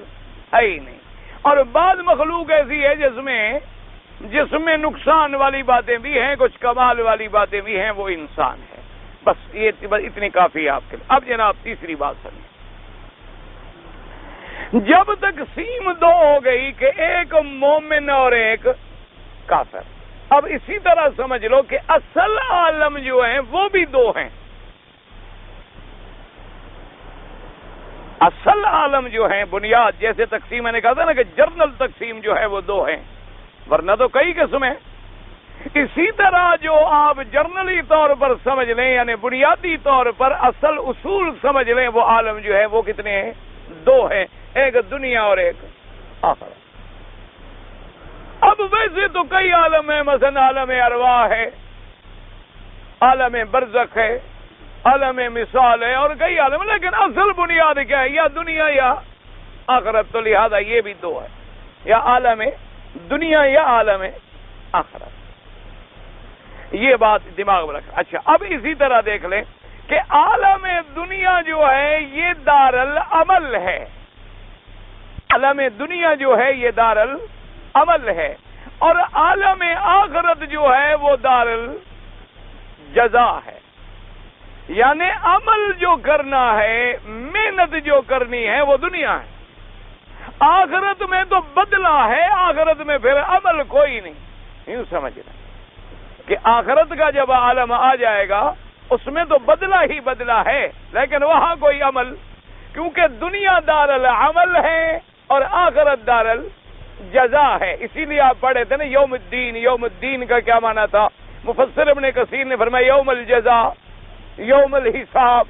ہے ہی نہیں. اور بعض مخلوق ایسی ہے جس میں نقصان والی باتیں بھی ہیں، کچھ کمال والی باتیں بھی ہیں، وہ انسان ہے. بس یہ اتنی کافی ہے آپ کے لیے. اب جناب تیسری بات سنیے. جب تقسیم 2 ہو گئی کہ ایک مومن اور ایک کافر، اب اسی طرح سمجھ لو کہ اصل عالم جو ہیں وہ بھی 2 ہیں. اصل عالم جو ہیں بنیاد، جیسے تقسیم میں نے کہا تھا نا کہ جرنل تقسیم جو ہے وہ 2 ہیں، ورنہ تو کئی قسم ہیں. اسی طرح جو آپ جرنلی طور پر سمجھ لیں، یعنی بنیادی طور پر اصل اصول سمجھ لیں، وہ عالم جو ہے وہ کتنے ہیں؟ 2 ہیں، ایک دنیا اور ایک آخرت. اب ویسے تو کئی عالم ہیں، مثلا عالم ارواح ہے، عالم برزخ ہے، عالم مثال ہے، اور کئی عالم، لیکن اصل بنیاد کیا ہے؟ یا دنیا یا آخرت. تو لہذا یہ بھی 2 ہے، یا عالم دنیا یا عالم آخرت. یہ بات دماغ میں رکھ. اچھا اب اسی طرح دیکھ لیں کہ عالم دنیا جو ہے یہ دار العمل ہے. عالم دنیا جو ہے یہ دار العمل ہے، اور عالم آخرت جو ہے وہ دار الجزا ہے. یعنی عمل جو کرنا ہے، محنت جو کرنی ہے وہ دنیا ہے، آخرت میں تو بدلہ ہے، آخرت میں پھر عمل کوئی نہیں. یوں سمجھنا کہ آخرت کا جب عالم آ جائے گا اس میں تو بدلہ ہی بدلہ ہے، لیکن وہاں کوئی عمل، کیونکہ دنیا دار العمل ہے اور آخرت دار الجزا ہے. اسی لیے آپ پڑھے تھے نا یوم الدین. یوم الدین کا کیا معنی تھا؟ مفسر ابن کثیر نے فرمایا یوم الجزا، یوم الحساب.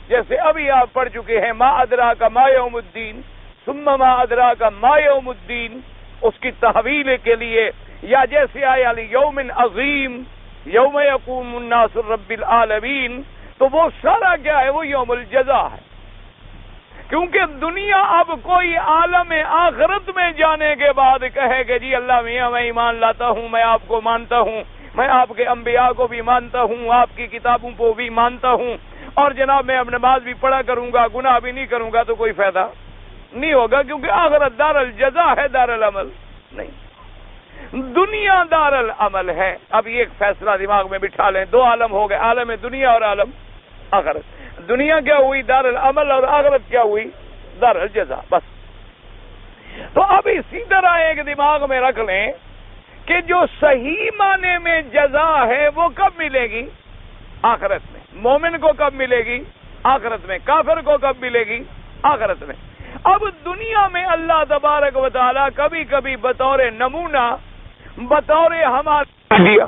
جیسے ابھی آپ پڑھ چکے ہیں ما ادراک ما یوم الدین ثم ما ادراک ما یوم الدین، اس کی تحویل کے لیے. یا جیسے آیا یوم عظیم یوم یقوم الناس رب العالمین، تو وہ سارا کیا ہے؟ وہ یوم الجزا ہے. کیونکہ دنیا اب کوئی عالم آخرت میں جانے کے بعد کہے کہ جی اللہ میاں میں ایمان لاتا ہوں، میں آپ کو مانتا ہوں، میں آپ کے انبیاء کو بھی مانتا ہوں، آپ کی کتابوں کو بھی مانتا ہوں، اور جناب میں اب نماز بھی پڑھا کروں گا، گناہ بھی نہیں کروں گا، تو کوئی فائدہ نہیں ہوگا، کیونکہ آخرت دار الجزا ہے، دار العمل نہیں. دنیا دار العمل ہے. اب یہ ایک فیصلہ دماغ میں بٹھا لیں، دو عالم ہو گئے، عالم دنیا اور عالم آخرت. دنیا کیا ہوئی؟ دار العمل، اور آخرت کیا ہوئی؟ دار الجزا. بس. تو اب اسی طرح ایک دماغ میں رکھ لیں کہ جو صحیح معنی میں جزا ہے وہ کب ملے گی؟ آخرت میں. مومن کو کب ملے گی؟ آخرت میں. کافر کو کب ملے گی؟ آخرت میں. اب دنیا میں اللہ تبارک و تعالی کبھی کبھی بطور نمونہ، بطور ہمارا دیا،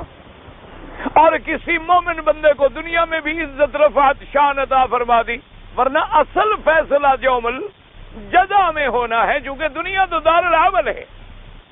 اور کسی مومن بندے کو دنیا میں بھی عزت رفعت شان عطا فرما دی، ورنہ اصل فیصلہ یوم الجزا میں ہونا ہے. چونکہ دنیا تو دار العمل ہے،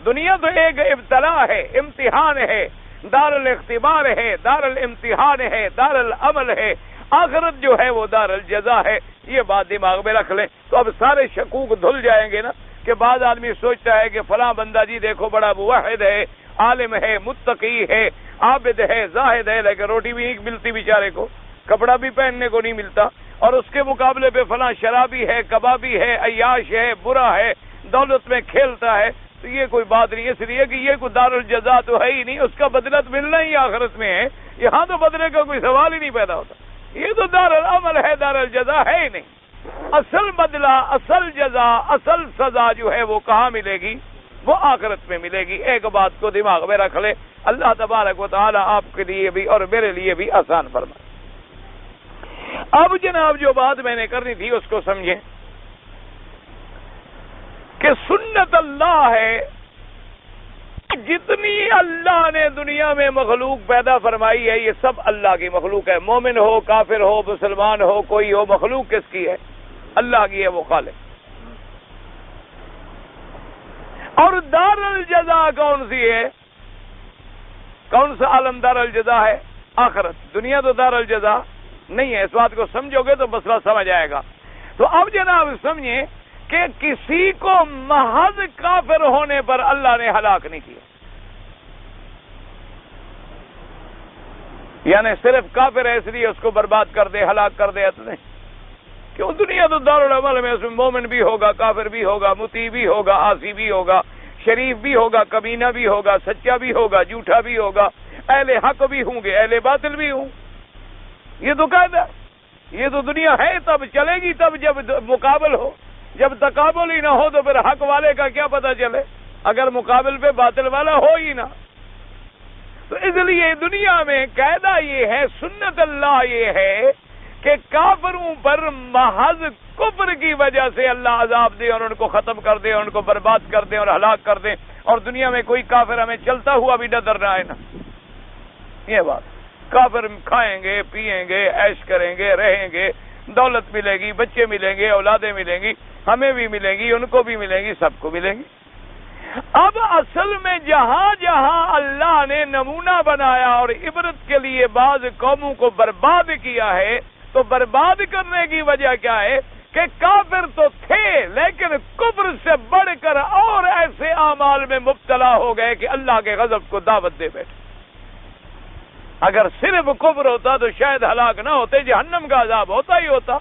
دنیا تو ایک ابتلا ہے، امتحان ہے، دار الاختبار ہے، دار الامتحان ہے، دار العمل ہے. آخرت جو ہے وہ دار الجزا ہے. یہ بات دماغ میں رکھ لیں. تو اب سارے شکوک دھل جائیں گے نا، کہ بعض آدمی سوچتا ہے کہ فلاں بندہ جی دیکھو بڑا موحد ہے، عالم ہے، متقی ہے، عابد ہے، زاہد ہے، لیکن روٹی بھی نہیں ملتی بیچارے کو، کپڑا بھی پہننے کو نہیں ملتا، اور اس کے مقابلے پہ فلاں شرابی ہے، کبابی ہے، عیاش ہے، برا ہے، دولت میں کھیلتا ہے. تو یہ کوئی بات نہیں، اس لیے کہ یہ کوئی دار الجزا تو ہے ہی نہیں، اس کا بدلہ ملنا ہی آخرت میں ہے. یہاں تو بدلے کا کوئی سوال ہی نہیں پیدا ہوتا. یہ تو دار العمل ہے، دار الجزا ہے ہی نہیں. اصل بدلہ، اصل جزا، اصل سزا جو ہے وہ کہاں ملے گی؟ وہ آخرت میں ملے گی. ایک بات کو دماغ میں رکھ لے، اللہ تبارک و تعالی آپ کے لیے بھی اور میرے لیے بھی آسان فرمائے. اب جناب جو بات میں نے کرنی تھی اس کو سمجھیں کہ سنت اللہ ہے، جتنی اللہ نے دنیا میں مخلوق پیدا فرمائی ہے یہ سب اللہ کی مخلوق ہے. مومن ہو، کافر ہو، مسلمان ہو، کوئی ہو، مخلوق کس کی ہے؟ اللہ کی ہے، وہ خالق. اور دار الجزا کون سی ہے؟ کون سا عالم دار الجزا ہے؟ آخرت. دنیا تو دار الجزا نہیں ہے. اس بات کو سمجھو گے تو مسئلہ سمجھ آئے گا. تو اب جناب سمجھیں کہ کسی کو محض کافر ہونے پر اللہ نے ہلاک نہیں کیا. یعنی صرف کافر ہے اس لیے اس کو برباد کر دے، ہلاک کر دے، اتنے کیوں؟ دنیا تو دار العمل میں، اس میں مومن بھی ہوگا، کافر بھی ہوگا، مطیع بھی ہوگا، عاصی بھی ہوگا، شریف بھی ہوگا، کمینہ بھی ہوگا، سچا بھی ہوگا، جھوٹا بھی ہوگا، اہل حق بھی ہوں گے، اہل باطل بھی ہوں. یہ تو قاعدہ، یہ تو دنیا ہے. تب چلے گی تب جب مقابل ہو. جب تقابل ہی نہ ہو تو پھر حق والے کا کیا پتہ چلے اگر مقابل پہ باطل والا ہو ہی نہ. تو اس لیے دنیا میں قاعدہ یہ ہے، سنت اللہ یہ ہے کہ کافروں پر محض کفر کی وجہ سے اللہ عذاب دے اور ان کو ختم کر دے، اور ان کو برباد کر دے اور ہلاک کر دے، اور دنیا میں کوئی کافر ہمیں چلتا ہوا بھی نظر نہ آئے نا. یہ بات، کافر کھائیں گے، پیئیں گے، عیش کریں گے، رہیں گے، دولت ملے گی، بچے ملیں گے، اولادیں ملیں گی، ہمیں بھی ملیں گی، ان کو بھی ملیں گی، سب کو ملیں گی. اب اصل میں جہاں جہاں اللہ نے نمونہ بنایا اور عبرت کے لیے بعض قوموں کو برباد کیا ہے، تو برباد کرنے کی وجہ کیا ہے کہ کافر تو تھے لیکن کفر سے بڑھ کر اور ایسے اعمال میں مبتلا ہو گئے کہ اللہ کے غضب کو دعوت دے بیٹھے. اگر صرف کفر ہوتا تو شاید ہلاک نہ ہوتے، جہنم کا عذاب ہوتا ہی ہوتا.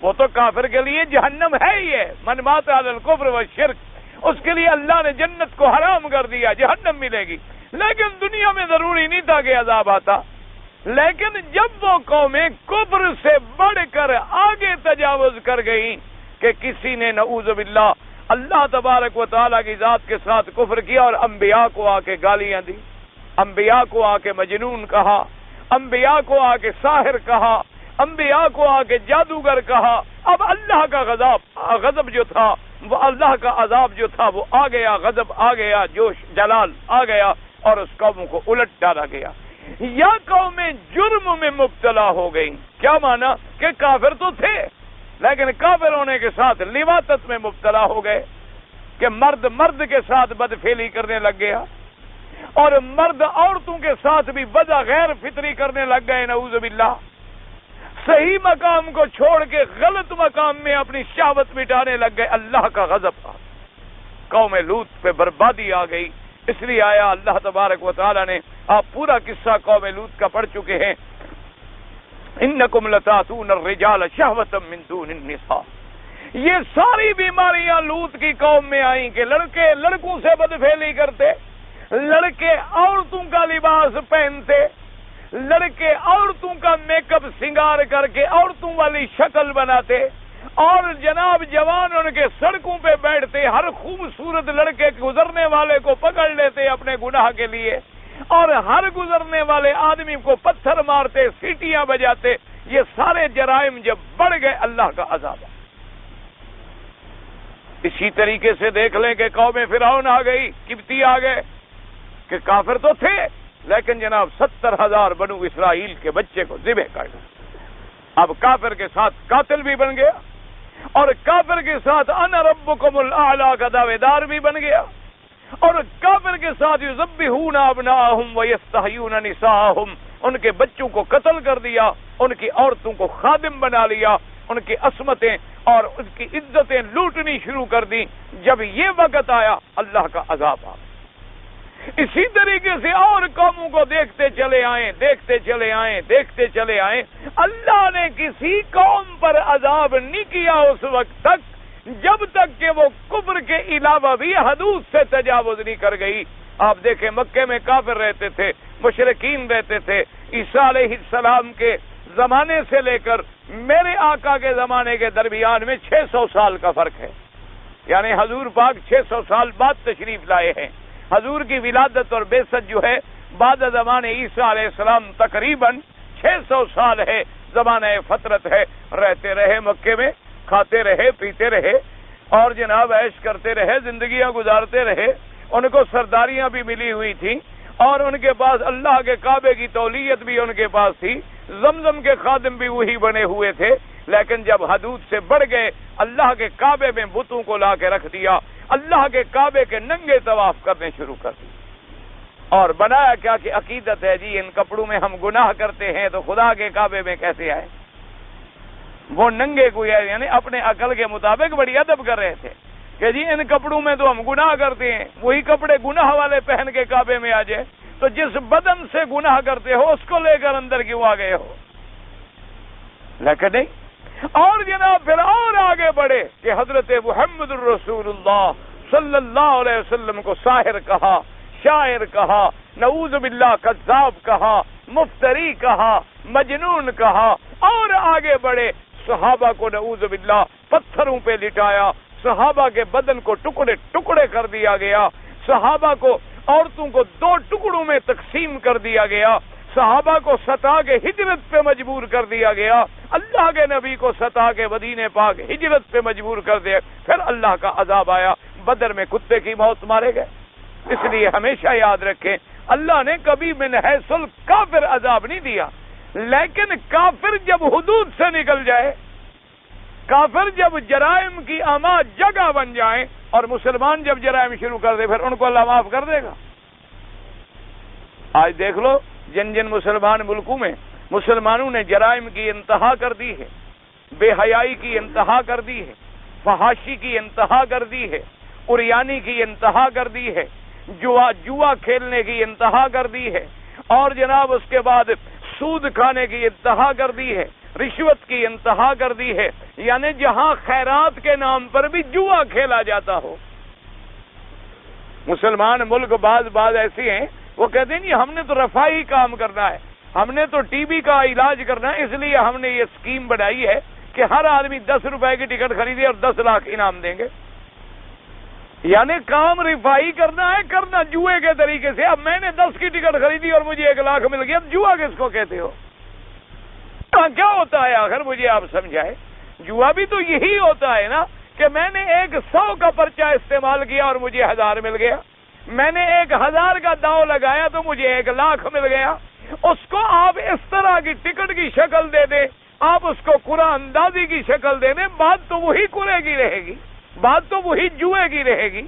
وہ تو کافر کے لیے جہنم ہے ہی ہے. من مات علی الکفر والشرک، اس کے لیے اللہ نے جنت کو حرام کر دیا، جہنم ملے گی. لیکن دنیا میں ضروری نہیں تھا کہ عذاب آتا. لیکن جب وہ قومیں کفر سے بڑھ کر آگے تجاوز کر گئیں کہ کسی نے نعوذ باللہ اللہ تبارک و تعالیٰ کی ذات کے ساتھ کفر کیا اور انبیاء کو آ کے گالیاں دی، انبیاء کو آ کے مجنون کہا، انبیاء کو آ کے ساحر کہا، انبیاء کو آ کے جادوگر کہا، اب اللہ کا غضب جو تھا وہ اللہ کا عذاب جو تھا وہ آ گیا، غضب آ گیا، جوش جلال آ گیا اور اس قوم کو الٹ ڈالا گیا۔ یا قومیں جرم میں مبتلا ہو گئیں، کیا مانا کہ کافر تو تھے لیکن کافر ہونے کے ساتھ لواطت میں مبتلا ہو گئے کہ مرد مرد کے ساتھ بدفعلی کرنے لگ گیا اور مرد عورتوں کے ساتھ بھی وضع غیر فطری کرنے لگ گئے، نعوذ باللہ۔ صحیح مقام کو چھوڑ کے غلط مقام میں اپنی شہوت مٹانے لگ گئے، اللہ کا غضب آ قوم لوط پہ بربادی آ گئی۔ اس لیے آیا اللہ تبارک و تعالی نے، آپ پورا قصہ قوم لوط کا پڑھ چکے ہیں، انکم لتاتون الرجال شہوۃ من دون النساء۔ یہ ساری بیماریاں لوط کی قوم میں آئیں کہ لڑکے لڑکوں سے بدفعلی کرتے، لڑکے عورتوں کا لباس پہنتے، لڑکے عورتوں کا میک اپ سنگار کر کے عورتوں والی شکل بناتے، اور جناب جوان ان کے سڑکوں پہ بیٹھتے، ہر خوبصورت لڑکے گزرنے والے کو پکڑ لیتے اپنے گناہ کے لیے، اور ہر گزرنے والے آدمی کو پتھر مارتے، سیٹیاں بجاتے۔ یہ سارے جرائم جب بڑھ گئے اللہ کا عذاب۔ اسی طریقے سے دیکھ لیں کہ قوم فرعون آ گئی، قبطی آ گئے کہ کافر تو تھے لیکن جناب 70,000 بنو اسرائیل کے بچے کو ذبح کر دیا۔ اب کافر کے ساتھ قاتل بھی بن گیا اور کافر کے ساتھ انا ربکم الاعلی کا دعوے دار بھی بن گیا، اور کافر کے ساتھ یذبحون ابناءہم ویستحیون نساءہم، ان کے بچوں کو قتل کر دیا، ان کی عورتوں کو خادم بنا لیا، ان کی عصمتیں اور ان کی عزتیں لوٹنی شروع کر دی۔ جب یہ وقت آیا اللہ کا عذاب آ۔ اسی طریقے سے اور قوموں کو دیکھتے چلے آئیں، اللہ نے کسی قوم پر عذاب نہیں کیا اس وقت تک جب تک کہ وہ کفر کے علاوہ بھی حدود سے تجاوز نہیں کر گئی۔ آپ دیکھیں مکے میں کافر رہتے تھے، مشرکین رہتے تھے، عیسیٰ علیہ السلام کے زمانے سے لے کر میرے آقا کے زمانے کے درمیان میں 600 سال کا فرق ہے، یعنی حضور پاک 600 سال بعد تشریف لائے ہیں۔ حضور کی ولادت اور بعثت جو ہے بعد زمانے عیسیٰ علیہ السلام تقریباً 600 سال ہے، زمانہ فطرت ہے۔ رہتے رہے مکے میں، کھاتے رہے، پیتے رہے اور جناب عیش کرتے رہے، زندگیاں گزارتے رہے۔ ان کو سرداریاں بھی ملی ہوئی تھیں اور ان کے پاس اللہ کے کعبے کی تولیت بھی ان کے پاس تھی، زمزم کے خادم بھی وہی بنے ہوئے تھے۔ لیکن جب حدود سے بڑھ گئے، اللہ کے کعبے میں بتوں کو لا کے رکھ دیا، اللہ کے کعبے کے ننگے طواف کرنے شروع کر دیے، اور بنایا کیا کہ عقیدت ہے جی ان کپڑوں میں ہم گناہ کرتے ہیں تو خدا کے کعبے میں کیسے آئے۔ وہ ننگے کو یعنی اپنے عقل کے مطابق بڑی ادب کر رہے تھے کہ جی ان کپڑوں میں تو ہم گناہ کرتے ہیں، وہی کپڑے گناہ والے پہن کے کعبے میں آ جائے تو جس بدن سے گناہ کرتے ہو اس کو لے کر اندر کیوں آ گئے ہو؟ لیکن نہیں۔ اور جناب پھر اور آگے بڑھے کہ حضرت محمد الرسول اللہ صلی اللہ علیہ وسلم کو ساحر کہا، شاعر کہا، نعوذ باللہ کذاب کہا، مفتری کہا، مجنون کہا، اور آگے بڑھے صحابہ کو نعوذ باللہ پتھروں پہ لٹایا، صحابہ کے بدن کو ٹکڑے ٹکڑے کر دیا گیا، صحابہ کو عورتوں کو 2 ٹکڑوں میں تقسیم کر دیا گیا، صحابہ کو ستا کے ہجرت پہ مجبور کر دیا گیا، اللہ کے نبی کو ستا کے مدینے پاک ہجرت پہ مجبور کر دیا۔ پھر اللہ کا عذاب آیا، بدر میں کتے کی موت مارے گئے۔ اس لیے ہمیشہ یاد رکھیں اللہ نے کبھی من حیث الکافر عذاب نہیں دیا، لیکن کافر جب حدود سے نکل جائے، کافر جب جرائم کی اما جگہ بن جائیں اور مسلمان جب جرائم شروع کر دے پھر ان کو اللہ معاف کر دے گا۔ آج دیکھ لو جن جن مسلمان ملکوں میں مسلمانوں نے جرائم کی انتہا کر دی ہے، بے حیائی کی انتہا کر دی ہے، فحاشی کی انتہا کر دی ہے، عریانی کی انتہا کر دی ہے، جوا کھیلنے کی انتہا کر دی ہے، اور جناب اس کے بعد سود کھانے کی انتہا کر دی ہے، رشوت کی انتہا کر دی ہے، یعنی جہاں خیرات کے نام پر بھی جوا کھیلا جاتا ہو۔ مسلمان ملک بعض ایسے ہیں وہ کہتے ہیں جی ہم نے تو رفاہی کام کرنا ہے، ہم نے تو ٹی بی کا علاج کرنا ہے، اس لیے ہم نے یہ اسکیم بنائی ہے کہ ہر آدمی 10 روپے کی ٹکٹ خریدے اور 10 لاکھ انعام دیں گے۔ یعنی کام رفائی کرنا ہے، کرنا جوئے کے طریقے سے۔ اب میں نے 10 کی ٹکٹ خریدی اور مجھے 1 لاکھ مل گیا، جوا کس کو کہتے ہو؟ کیا ہوتا ہے آخر مجھے آپ سمجھائے؟ جوا بھی تو یہی ہوتا ہے نا کہ میں نے 100 کا پرچہ استعمال کیا اور مجھے 1000 مل گیا، میں نے 1000 کا داؤ لگایا تو مجھے 1 لاکھ مل گیا۔ اس کو آپ اس طرح کی ٹکٹ کی شکل دے دیں، آپ اس کو قرعہ اندازی کی شکل دے دیں، بات تو وہی قرعے کی رہے گی، بات تو وہی جوئے کی رہے گی،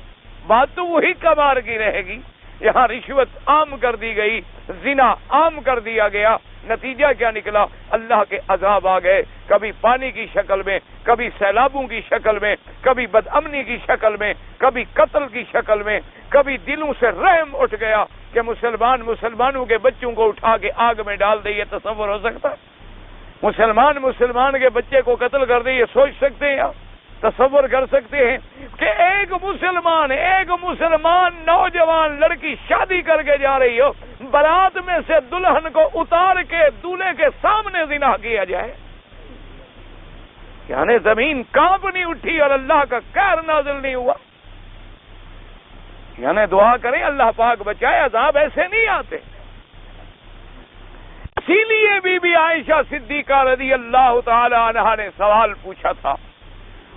بات تو وہی قمار کی رہے گی۔ یہاں رشوت عام کر دی گئی، زنا عام کر دیا گیا، نتیجہ کیا نکلا؟ اللہ کے عذاب آ گئے، کبھی پانی کی شکل میں، کبھی سیلابوں کی شکل میں، کبھی بدامنی کی شکل میں، کبھی قتل کی شکل میں، کبھی دلوں سے رحم اٹھ گیا کہ مسلمانوں کے بچوں کو اٹھا کے آگ میں ڈال دے۔ یہ تصور ہو سکتا ہے؟ مسلمان کے بچے کو قتل کر دے، یہ سوچ سکتے ہیں آپ؟ تصور کر سکتے ہیں کہ ایک مسلمان نوجوان لڑکی شادی کر کے جا رہی ہو، بارات میں سے دلہن کو اتار کے دولہے کے سامنے زنا کیا جائے؟ یعنی زمین کانپ نہیں اٹھی اور اللہ کا قہر نازل نہیں ہوا؟ یعنی دعا کریں اللہ پاک بچائے، عذاب ایسے نہیں آتے۔ اسی لیے بی بی عائشہ صدیقہ رضی اللہ تعالی عنہا نے سوال پوچھا تھا،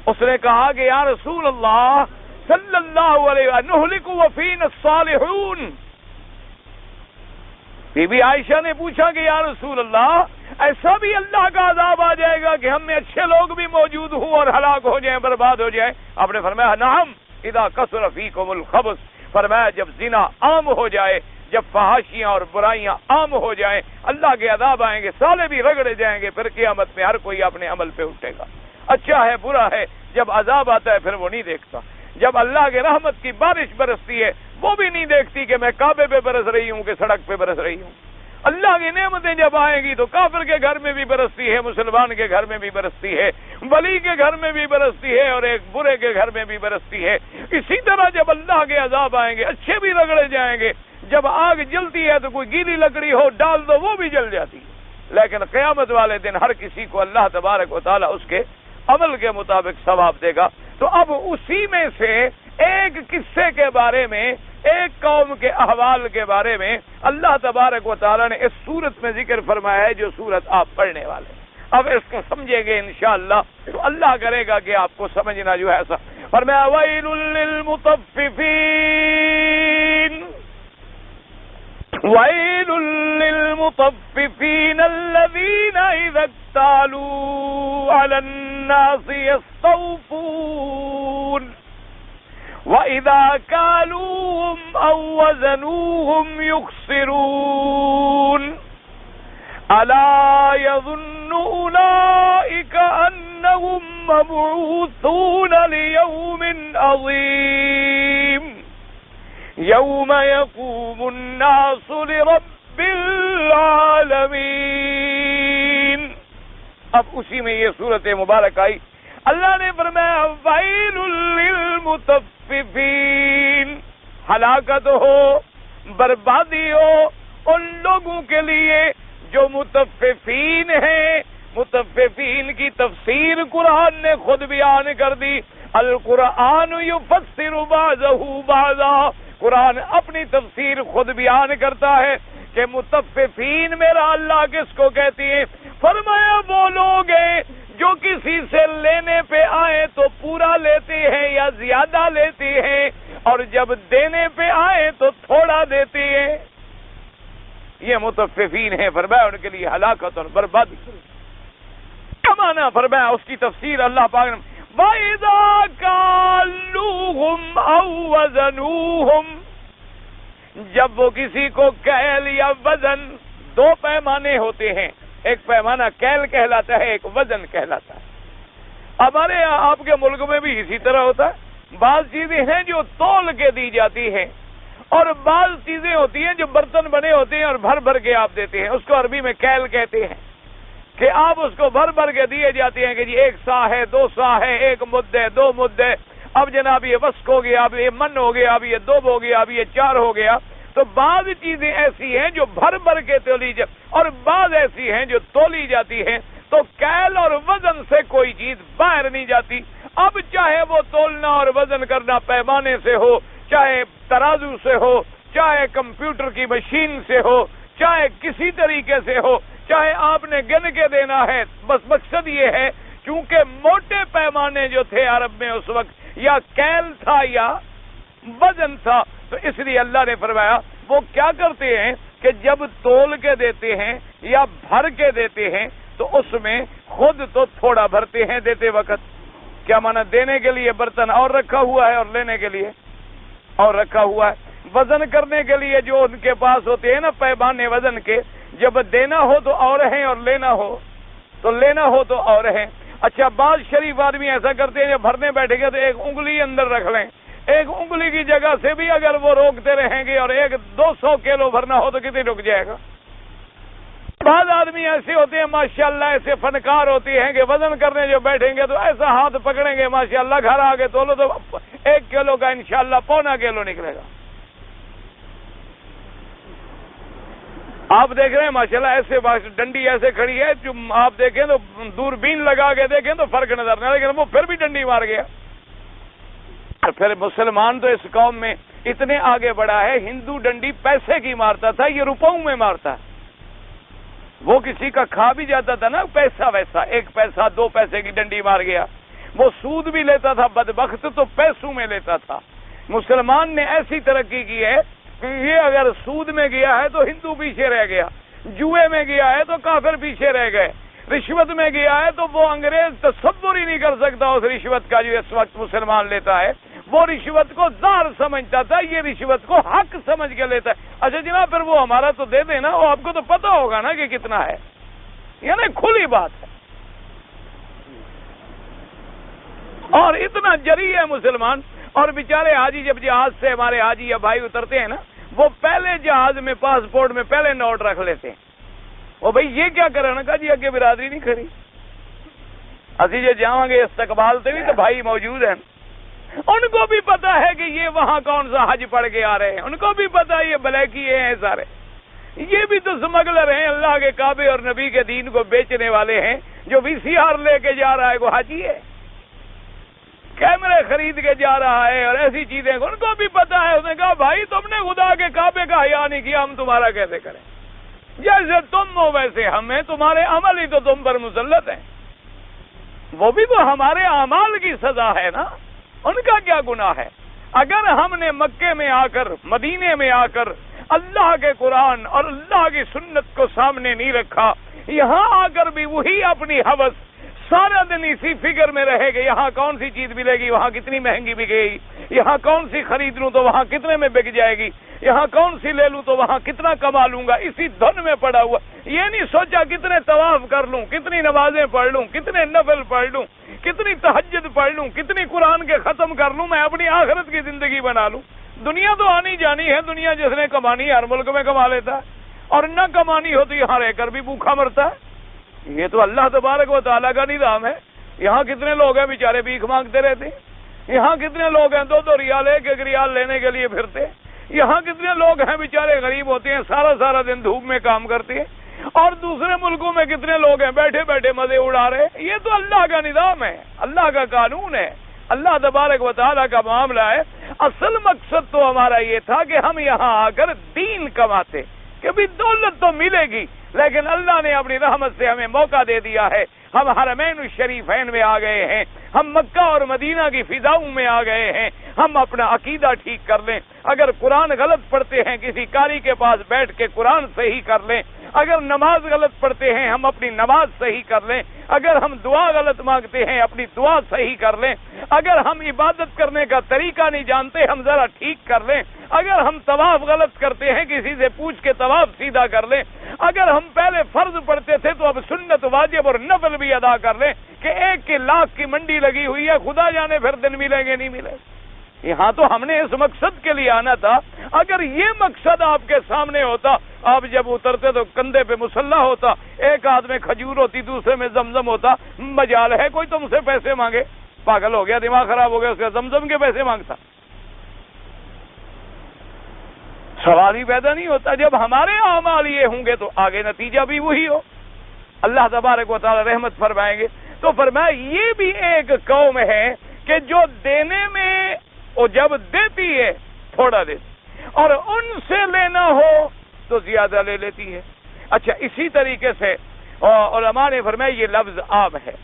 اس نے کہا کہ یا رسول اللہ صلی اللہ علیہ وسلم نہلک وفینا الصالحون۔ بی بی عائشہ نے پوچھا کہ یا رسول اللہ ایسا بھی اللہ کا عذاب آ جائے گا کہ ہم میں اچھے لوگ بھی موجود ہوں اور ہلاک ہو جائیں، برباد ہو جائیں؟ آپ نے فرمایا نعم اذا کثر فیکم الخبث، فرمایا جب زنا عام ہو جائے، جب فحاشیاں اور برائیاں عام ہو جائیں، اللہ کے عذاب آئیں گے، سالے بھی رگڑے جائیں گے، پھر قیامت میں ہر کوئی اپنے عمل پہ اٹھے گا، اچھا ہے برا ہے۔ جب عذاب آتا ہے پھر وہ نہیں دیکھتا، جب اللہ کے رحمت کی بارش برستی ہے وہ بھی نہیں دیکھتی کہ میں کعبے پہ برس رہی ہوں کہ سڑک پہ برس رہی ہوں۔ اللہ کی نعمتیں جب آئیں گی تو کافر کے گھر میں بھی برستی ہے، مسلمان کے گھر میں بھی برستی ہے، ولی کے گھر میں بھی برستی ہے اور ایک برے کے گھر میں بھی برستی ہے۔ اسی طرح جب اللہ کے عذاب آئیں گے اچھے بھی رگڑے جائیں گے، جب آگ جلتی ہے تو کوئی گیلی لکڑی ہو ڈال دو وہ بھی جل جاتی ہے، لیکن قیامت والے دن ہر کسی کو اللہ تبارک و تعالی اس کے عمل کے مطابق ثواب دے گا۔ تو اب اسی میں سے ایک قصے کے بارے میں، ایک قوم کے احوال کے بارے میں اللہ تبارک و تعالی نے اس سورت میں ذکر فرمایا ہے جو سورت آپ پڑھنے والے۔ اب اس کو سمجھیں گے انشاءاللہ تو اللہ کرے گا کہ آپ کو سمجھنا جو ہے ایسا۔ فرمایا ویل للمطففین، ویل للمطففین الذین اذا اکتالوا علی الناس یستوفون وَإِذَا كَالُوهُمْ أَوْ وَزَنُوهُمْ يُخْسِرُونَ أَلَا يَظُنُّ أُولَئِكَ أَنَّهُمْ مَبْعُوثُونَ لِيَوْمٍ عَظِيمٍ يَوْمَ يَقُومُ النَّاسُ لِرَبِّ الْعَالَمِينَ۔ اب اسی میں یہ صورت مبارک آئی، اللہ نے فرمایا وَيْلٌ لِّلْمُطَفِّفِينَ، ہلاکت ہو، بربادی ہو ان لوگوں کے لیے جو مطففین ہیں۔ مطففین کی تفسیر قرآن نے خود بیان کر دی، القرآن یفسر بعضہ بعضا، قرآن اپنی تفسیر خود بیان کرتا ہے کہ مطففین میرا اللہ کس کو کہتی ہیں؟ فرمایا وہ لوگ ہیں جو کسی سے لینے پہ آئے تو پورا لیتے ہیں یا زیادہ لیتے ہیں، اور جب دینے پہ آئے تو تھوڑا دیتے ہیں۔ یہ مطففین ہیں، فرمایا ان کے لیے ہلاکت اور بربادی۔ کیا معنی فرمایا اس کی تفسیر اللہ پاک نے وَإِذَا كَالُوهُمْ أَوْ وَزَنُوهُمْ، جب وہ کسی کو کیل یا وزن، دو پیمانے ہوتے ہیں، ایک پیمانہ کیل کہلاتا ہے، ایک وزن کہلاتا ہے۔ ہمارے یہاں آپ کے ملک میں بھی اسی طرح ہوتا ہے، بعض چیزیں ہیں جو تول کے دی جاتی ہیں اور بعض چیزیں ہوتی ہیں جو برتن بنے ہوتے ہیں اور بھر بھر کے آپ دیتے ہیں، اس کو عربی میں کیل کہتے ہیں کہ آپ اس کو بھر بھر کے دیے جاتے ہیں کہ جی 1 سا ہے، 2 سا ہے، 1 مد ہے، 2 مد ہے، اب جناب یہ وسق ہو گیا، اب یہ من ہو گیا، اب یہ 2 ہو گیا، اب یہ 4 ہو گیا۔ تو بعض چیزیں ایسی ہیں جو بھر بھر کے تولی اور بعض ایسی ہیں جو تولی جاتی ہیں، تو کیل اور وزن سے کوئی چیز باہر نہیں جاتی۔ اب چاہے وہ تولنا اور وزن کرنا پیمانے سے ہو، چاہے ترازو سے ہو، چاہے کمپیوٹر کی مشین سے ہو، چاہے کسی طریقے سے ہو، چاہے آپ نے گن کے دینا ہے، بس مقصد یہ ہے کیونکہ موٹے پیمانے جو تھے عرب میں اس وقت یا کیل تھا یا وزن تھا، تو اس لیے اللہ نے فرمایا وہ کیا کرتے ہیں کہ جب تول کے دیتے ہیں یا بھر کے دیتے ہیں تو اس میں خود تو تھوڑا بھرتے ہیں دیتے وقت، کیا مانا دینے کے لیے برتن اور رکھا ہوا ہے اور لینے کے لیے اور رکھا ہوا ہے۔ وزن کرنے کے لیے جو ان کے پاس ہوتے ہیں نا پیمانے وزن کے، جب دینا ہو تو اور ہیں اور لینا ہو تو اور ہیں۔ اچھا بعض شریف آدمی ایسا کرتے ہیں جب بھرنے بیٹھے گے تو ایک انگلی اندر رکھ لیں، ایک انگلی کی جگہ سے بھی اگر وہ روکتے رہیں گے اور 200 کلو بھرنا ہو تو کتنی رک جائے گا۔ بعض آدمی ایسے ہوتے ہیں ماشاءاللہ، ایسے فنکار ہوتے ہیں کہ وزن کرنے جو بیٹھیں گے تو ایسا ہاتھ پکڑیں گے ماشاءاللہ، گھر آگے تولو تو 1 کلو کا انشاءاللہ 1.25 کلو نکلے گا۔ آپ دیکھ رہے ہیں ماشاءاللہ ایسے ڈنڈی ایسے کھڑی ہے، جو آپ دیکھیں تو دوربین لگا کے دیکھیں تو فرق نظر نہیں، لیکن وہ پھر بھی ڈنڈی مار گیا۔ پھر مسلمان تو اس قوم میں اتنے آگے بڑھا ہے، ہندو ڈنڈی پیسے کی مارتا تھا، یہ روپوں میں مارتا ہے۔ وہ کسی کا کھا بھی جاتا تھا نا پیسہ، ویسا 1 پیسہ 2 پیسے کی ڈنڈی مار گیا۔ وہ سود بھی لیتا تھا بدبخت، تو پیسوں میں لیتا تھا۔ مسلمان نے ایسی ترقی کی ہے کہ یہ اگر سود میں گیا ہے تو ہندو پیچھے رہ گیا، جوئے میں گیا ہے تو کافر پیچھے رہ گئے، رشوت میں گیا ہے تو وہ انگریز تصور ہی نہیں کر سکتا اس رشوت کا جو اس وقت مسلمان لیتا ہے۔ وہ رشوت کو زار سمجھتا تھا، یہ رشوت کو حق سمجھ کے لیتا ہے۔ اچھا جناب پھر وہ ہمارا تو دے دے نا، وہ آپ کو تو پتا ہوگا نا کہ کتنا ہے، یعنی کھلی بات ہے۔ اور اتنا جری ہے مسلمان، اور بیچارے حاجی جب جہاز سے ہمارے حاجی یا بھائی اترتے ہیں نا، وہ پہلے جہاز میں پاسپورٹ میں پہلے نوٹ رکھ لیتے ہیں۔ وہ بھائی یہ کیا کرے نا، کہا جی اگے برادری نہیں کھڑی، اسی جو جاؤں گے استقبال سے بھی تو بھائی موجود ہیں، ان کو بھی پتا ہے کہ یہ وہاں کون سا حج پڑھ کے آ رہے ہیں، ان کو بھی پتا ہے یہ بلیکیے ہیں سارے، یہ بھی تو سمگلر ہیں، اللہ کے کعبے اور نبی کے دین کو بیچنے والے ہیں۔ جو VCR لے کے جا رہا ہے وہ حاجی ہے، کیمرے خرید کے جا رہا ہے اور ایسی چیزیں، ان کو بھی پتا ہے۔ اس نے کہا بھائی تم نے خدا کے کعبے کا حیا نہیں کیا، ہم تمہارا کیسے کریں؟ جیسے تم ہو ویسے ہم ہیں، تمہارے عمل ہی تو تم پر مسلط ہیں، وہ بھی تو ہمارے اعمال کی سزا ہے نا، ان کا کیا گناہ ہے؟ اگر ہم نے مکے میں آ کر مدینے میں آ کر اللہ کے قرآن اور اللہ کی سنت کو سامنے نہیں رکھا، یہاں آ کر بھی وہی اپنی ہوس سارا دن اسی فکر میں رہے گا، یہاں کون سی چیز ملے گی، وہاں کتنی مہنگی بکے گی، یہاں کون سی خرید لوں تو وہاں کتنے میں بک جائے گی، یہاں کون سی لے لوں تو وہاں کتنا کما لوں گا، اسی دھن میں پڑا ہوا، یہ نہیں سوچا کتنے طواف کر لوں، کتنی نمازیں پڑھ لوں، کتنے نفل پڑھ لوں، کتنی تہجد پڑھ لوں، کتنی قرآن کے ختم کر لوں، میں اپنی آخرت کی زندگی بنا لوں۔ دنیا تو آنی جانی ہے، دنیا جس نے کمانی ہر ملک میں کما لیتا ہے، اور نہ کمانی ہو تو یہاں رہ کر بھی بھوکا مرتا ہے۔ یہ تو اللہ تبارک و تعالیٰ کا نظام ہے۔ یہاں کتنے لوگ ہیں بیچارے بھیک مانگتے رہتے ہیں، یہاں کتنے لوگ ہیں 2 ریال 1 ریال لینے کے لیے پھرتے ہیں، یہاں کتنے لوگ ہیں بیچارے غریب ہوتے ہیں، سارا دن دھوپ میں کام کرتے ہیں، اور دوسرے ملکوں میں کتنے لوگ ہیں بیٹھے بیٹھے مزے اڑا رہے ہیں۔ یہ تو اللہ کا نظام ہے، اللہ کا قانون ہے، اللہ تبارک و تعالیٰ کا معاملہ ہے۔ اصل مقصد تو ہمارا یہ تھا کہ ہم یہاں آ کر دین کماتے، کہ بھی دولت تو ملے گی، لیکن اللہ نے اپنی رحمت سے ہمیں موقع دے دیا ہے، ہم حرمین الشریفین میں آ گئے ہیں، ہم مکہ اور مدینہ کی فضاؤں میں آ گئے ہیں، ہم اپنا عقیدہ ٹھیک کر لیں، اگر قرآن غلط پڑھتے ہیں کسی قاری کے پاس بیٹھ کے قرآن صحیح کر لیں، اگر نماز غلط پڑھتے ہیں ہم اپنی نماز صحیح کر لیں، اگر ہم دعا غلط مانگتے ہیں اپنی دعا صحیح کر لیں، اگر ہم عبادت کرنے کا طریقہ نہیں جانتے ہم ذرا ٹھیک کر لیں، اگر ہم طواف غلط کرتے ہیں کسی سے پوچھ کے طواف سیدھا کر لیں، اگر ہم پہلے فرض پڑھتے تھے تو اب سنت واجب اور نفل بھی ادا کر لیں، کہ 1 کے لاکھ کی منڈی لگی ہوئی ہے، خدا جانے پھر دن ملیں گے نہیں ملے۔ یہاں تو ہم نے اس مقصد کے لیے آنا تھا۔ اگر یہ مقصد آپ کے سامنے ہوتا، آپ جب اترتے تو کندھے پہ مسلح ہوتا، ایک ہاتھ میں کھجور ہوتی دوسرے میں زمزم ہوتا، مجال ہے کوئی تم سے پیسے مانگے؟ پاگل ہو گیا، دماغ خراب ہو گیا، اس کا زمزم کے پیسے مانگتا۔ سوال ہی پیدا نہیں ہوتا. جب ہمارے اعمال یہ ہوں گے تو آگے نتیجہ بھی وہی ہو. اللہ تبارک و تعالی رحمت فرمائیں گے. تو فرمایا یہ بھی ایک قوم ہے کہ جو دینے میں وہ جب دیتی ہے تھوڑا دیتی اور ان سے لینا ہو تو زیادہ لے لیتی ہے. اچھا اسی طریقے سے علماء نے فرمایا یہ لفظ عام ہے.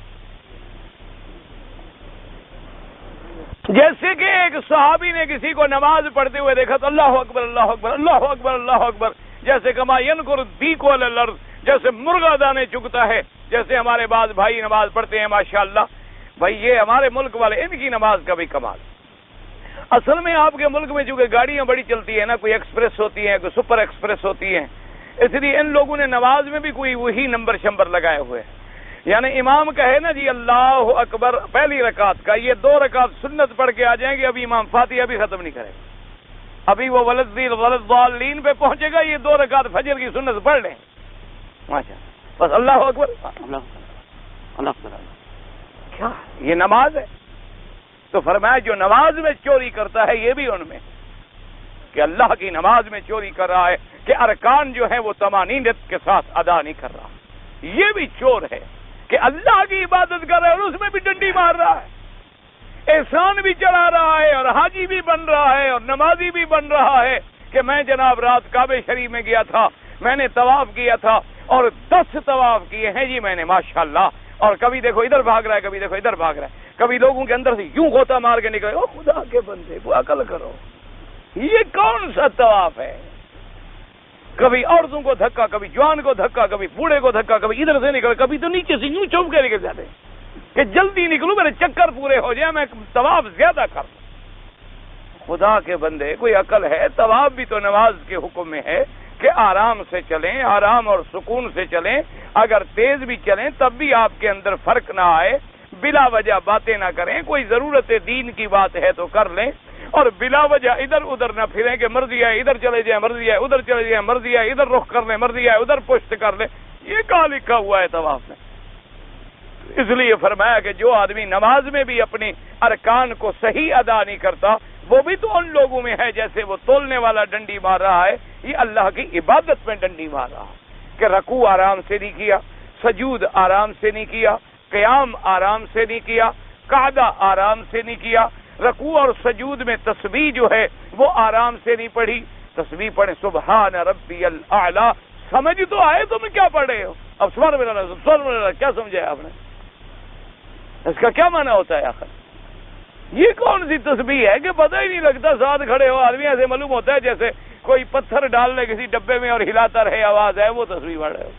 جیسے کہ ایک صحابی نے کسی کو نماز پڑھتے ہوئے دیکھا تو اللہ اکبر اللہ اکبر اللہ اکبر اللہ اکبر، جیسے کما ینکر الدیک علی الارض، جیسے مرغا دانے چگتا ہے. جیسے ہمارے بعض بھائی نماز پڑھتے ہیں ماشاءاللہ، بھائی یہ ہمارے ملک والے ان کی نماز کا بھی کمال. اصل میں آپ کے ملک میں چونکہ گاڑیاں بڑی چلتی ہیں نا، کوئی ایکسپریس ہوتی ہیں، کوئی سپر ایکسپریس ہوتی ہیں، اس لیے ان لوگوں نے نماز میں بھی کوئی وہی نمبر شمبر لگائے ہوئے ہیں. یعنی امام کہے نا جی اللہ اکبر پہلی رکعت کا، یہ 2 رکعت سنت پڑھ کے آ جائیں گے، ابھی امام فاتحہ بھی ختم نہیں کرے گا، ابھی وہ ولضالین پہ پہنچے گا، یہ 2 رکعت فجر کی سنت پڑھ لیں ماشاء بس اللہ اکبر اللہ کیا یہ نماز ہے؟ تو فرمایا جو نماز میں چوری کرتا ہے یہ بھی ان میں کہ اللہ کی نماز میں چوری کر رہا ہے کہ ارکان جو ہیں وہ طمانینت کے ساتھ ادا نہیں کر رہا، یہ بھی چور ہے کہ اللہ کی عبادت کر رہا ہے اور اس میں بھی ڈنڈی مار رہا ہے، احسان بھی چڑھا رہا ہے اور حاجی بھی بن رہا ہے اور نمازی بھی بن رہا ہے کہ میں جناب رات کعبہ شریف میں گیا تھا، میں نے طواف کیا تھا اور 10 طواف کیے ہیں جی میں نے ماشاءاللہ، اور کبھی دیکھو ادھر بھاگ رہا ہے، کبھی دیکھو ادھر بھاگ رہا ہے، کبھی لوگوں کے اندر سے یوں غوطہ مار کے نکلے. او خدا کے بندے کو عقل کرو، یہ کون سا طواف ہے؟ کبھی عورتوں کو دھکا، کبھی جوان کو دھکا، کبھی بوڑھے کو دھکا، کبھی ادھر سے نکل، کبھی تو نیچے سے یوں چوم کے نکل جاتے کہ جلدی نکلوں میرے چکر پورے ہو جائیں، میں طواف زیادہ کر دوں. خدا کے بندے کوئی عقل ہے؟ طواف بھی تو نماز کے حکم میں ہے کہ آرام سے چلیں، آرام اور سکون سے چلیں، اگر تیز بھی چلیں تب بھی آپ کے اندر فرق نہ آئے، بلا وجہ باتیں نہ کریں، کوئی ضرورت دین کی بات ہے تو کر لیں اور بلا وجہ ادھر ادھر نہ پھریں کہ مرضی ہے ادھر چلے جائیں، مرضی ہے ادھر چلے جائیں، مرضی ہے ادھر رخ کر لیں، مرضی ہے ادھر پشت کر لیں. یہ کہاں لکھا ہوا ہے طواف میں؟ اس لیے فرمایا کہ جو آدمی نماز میں بھی اپنی ارکان کو صحیح ادا نہیں کرتا وہ بھی تو ان لوگوں میں ہے جیسے وہ تولنے والا ڈنڈی مار رہا ہے، یہ اللہ کی عبادت میں ڈنڈی مار رہا ہے کہ رکوع آرام سے نہیں کیا، سجود آرام سے نہیں کیا، قیام آرام سے نہیں کیا، قعدہ آرام سے نہیں کیا، رکوع اور سجود میں تسبیح جو ہے وہ آرام سے نہیں پڑھی. تسبیح پڑھیں سبحان ربی الاعلی، سمجھ تو آئے تم کیا پڑھ رہے ہو؟ اب سبحان اللہ کیا سمجھا آپ نے؟ اس کا کیا معنی ہوتا ہے آخر؟ یہ کون سی تسبیح ہے کہ پتہ ہی نہیں لگتا، ساتھ کھڑے ہو آدمی ایسے معلوم ہوتا ہے جیسے کوئی پتھر ڈال لے کسی ڈبے میں اور ہلاتا رہے آواز ہے وہ تسبیح پڑھ رہے ہو.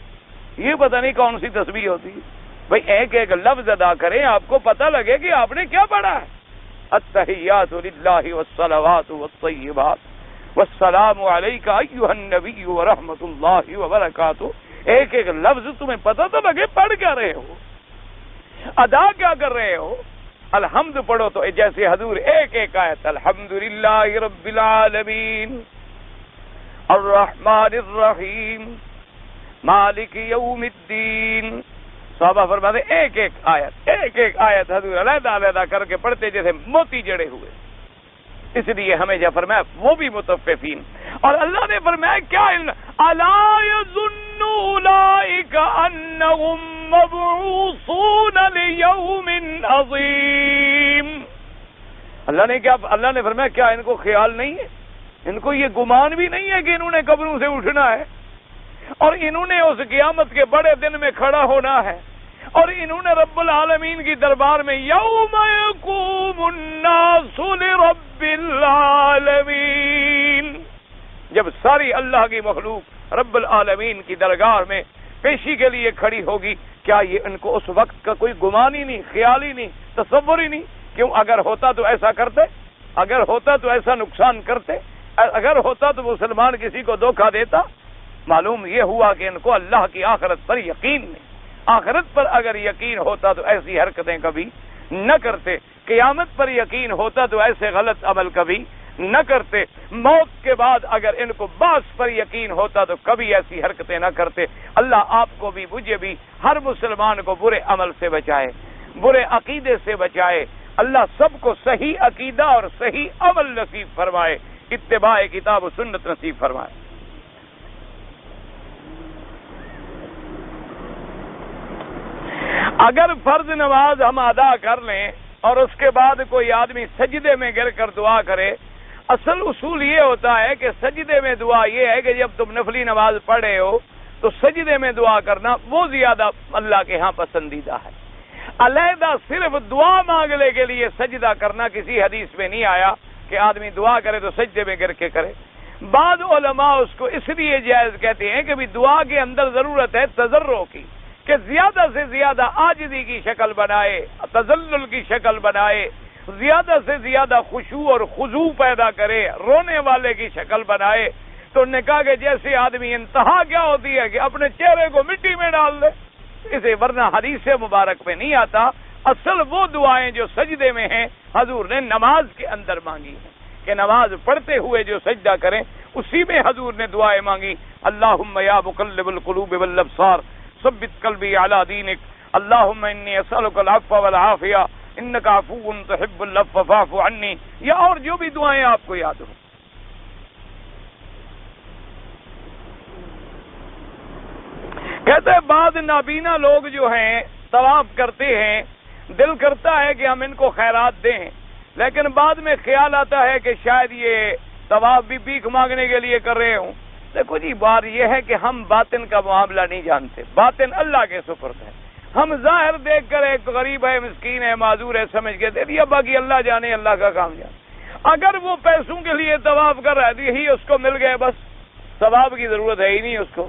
یہ پتہ نہیں کون سی تسبیح ہوتی ہے. بھائی ایک ایک لفظ ادا کریں، آپ کو پتہ لگے کہ آپ نے کیا پڑھا ہے. التحیات للہ والصلوات والطیبات والسلام علیک ایھا النبی ورحمۃ اللہ وبرکاتہ. ایک ایک لفظ تمہیں پتہ تو لگے پڑھ کیا رہے ہو، ادا کیا کر رہے ہو. الحمد پڑھو تو جیسے حضور ایک ایک آیت الحمدللہ رب العالمین الرحمن الرحیم مالک یوم الدین. صحابہ فرماتے ایک ایک آیت حضور علیحدہ علیحدہ کر کے پڑھتے جیسے موتی جڑے ہوئے. اس لیے ہمیں جب فرمایا وہ بھی متفقین. اور اللہ نے فرمایا کیا الا یظن اولئک انہم مبعوثون لیوم عظیم. اللہ نے فرمایا کیا ان کو خیال نہیں ہے، ان کو یہ گمان بھی نہیں ہے کہ انہوں نے قبروں سے اٹھنا ہے اور انہوں نے اس قیامت کے بڑے دن میں کھڑا ہونا ہے اور انہوں نے رب العالمین کی دربار میں یوم یقوم الناس لرب العالمین، جب ساری اللہ کی مخلوق رب العالمین کی درگاہ میں پیشی کے لیے کھڑی ہوگی، کیا یہ ان کو اس وقت کا کوئی گمان ہی نہیں، خیال ہی نہیں، تصور ہی نہیں؟ کیوں؟ اگر ہوتا تو ایسا کرتے، اگر ہوتا تو ایسا نقصان کرتے، اگر ہوتا تو مسلمان کسی کو دھوکہ دیتا. معلوم یہ ہوا کہ ان کو اللہ کی آخرت پر یقین نہیں. آخرت پر اگر یقین ہوتا تو ایسی حرکتیں کبھی نہ کرتے، قیامت پر یقین ہوتا تو ایسے غلط عمل کبھی نہ کرتے، موت کے بعد اگر ان کو بعث پر یقین ہوتا تو کبھی ایسی حرکتیں نہ کرتے. اللہ آپ کو بھی مجھے بھی ہر مسلمان کو برے عمل سے بچائے. برے عقیدے سے بچائے، اللہ سب کو صحیح عقیدہ اور صحیح عمل نصیب فرمائے، اتباع کتاب و سنت نصیب فرمائے۔ اگر فرض نماز ہم ادا کر لیں اور اس کے بعد کوئی آدمی سجدے میں گر کر دعا کرے، اصل اصول یہ ہوتا ہے کہ سجدے میں دعا یہ ہے کہ جب تم نفلی نماز پڑھے ہو تو سجدے میں دعا کرنا وہ زیادہ اللہ کے ہاں پسندیدہ ہے۔ علیحدہ صرف دعا مانگنے کے لیے سجدہ کرنا کسی حدیث میں نہیں آیا کہ آدمی دعا کرے تو سجدے میں گر کے کرے۔ بعض علماء اس کو اس لیے جائز کہتے ہیں کہ بھی دعا کے اندر ضرورت ہے تضرع کی، کہ زیادہ سے زیادہ عاجزی کی شکل بنائے، تذلل کی شکل بنائے، زیادہ سے زیادہ خشوع اور خضوع پیدا کرے، رونے والے کی شکل بنائے۔ تو انہوں نے کہا کہ جیسے آدمی انتہا کیا ہوتی ہے کہ اپنے چہرے کو مٹی میں ڈال دے، اسے ورنہ حدیث مبارک میں نہیں آتا۔ اصل وہ دعائیں جو سجدے میں ہیں حضور نے نماز کے اندر مانگی ہیں، کہ نماز پڑھتے ہوئے جو سجدہ کریں اسی میں حضور نے دعائیں مانگی۔ اللہم یا مقلب القلوب والابصار ثبت قلبی علی دینک، اللہم انی اسألک العفو والعافیہ انک عفو تحب العفو فاعف عنی، یا اور جو بھی دعائیں آپ کو یاد ہوں۔ کہتے ہیں بعض نابینا لوگ جو ہیں طواف کرتے ہیں، دل کرتا ہے کہ ہم ان کو خیرات دیں، لیکن بعد میں خیال آتا ہے کہ شاید یہ طواف بھی بھیک مانگنے کے لیے کر رہے ہوں۔ دیکھو جی، بات یہ ہے کہ ہم باطن کا معاملہ نہیں جانتے، باطن اللہ کے سپرد ہے۔ ہم ظاہر دیکھ کر ایک غریب ہے، مسکین ہے، معذور ہے سمجھ کے دے دیا، باقی اللہ جانے، اللہ کا کام جانے۔ اگر وہ پیسوں کے لیے طواف کر رہا ہے یہی اس کو مل گئے، بس ثواب کی ضرورت ہے ہی نہیں اس کو۔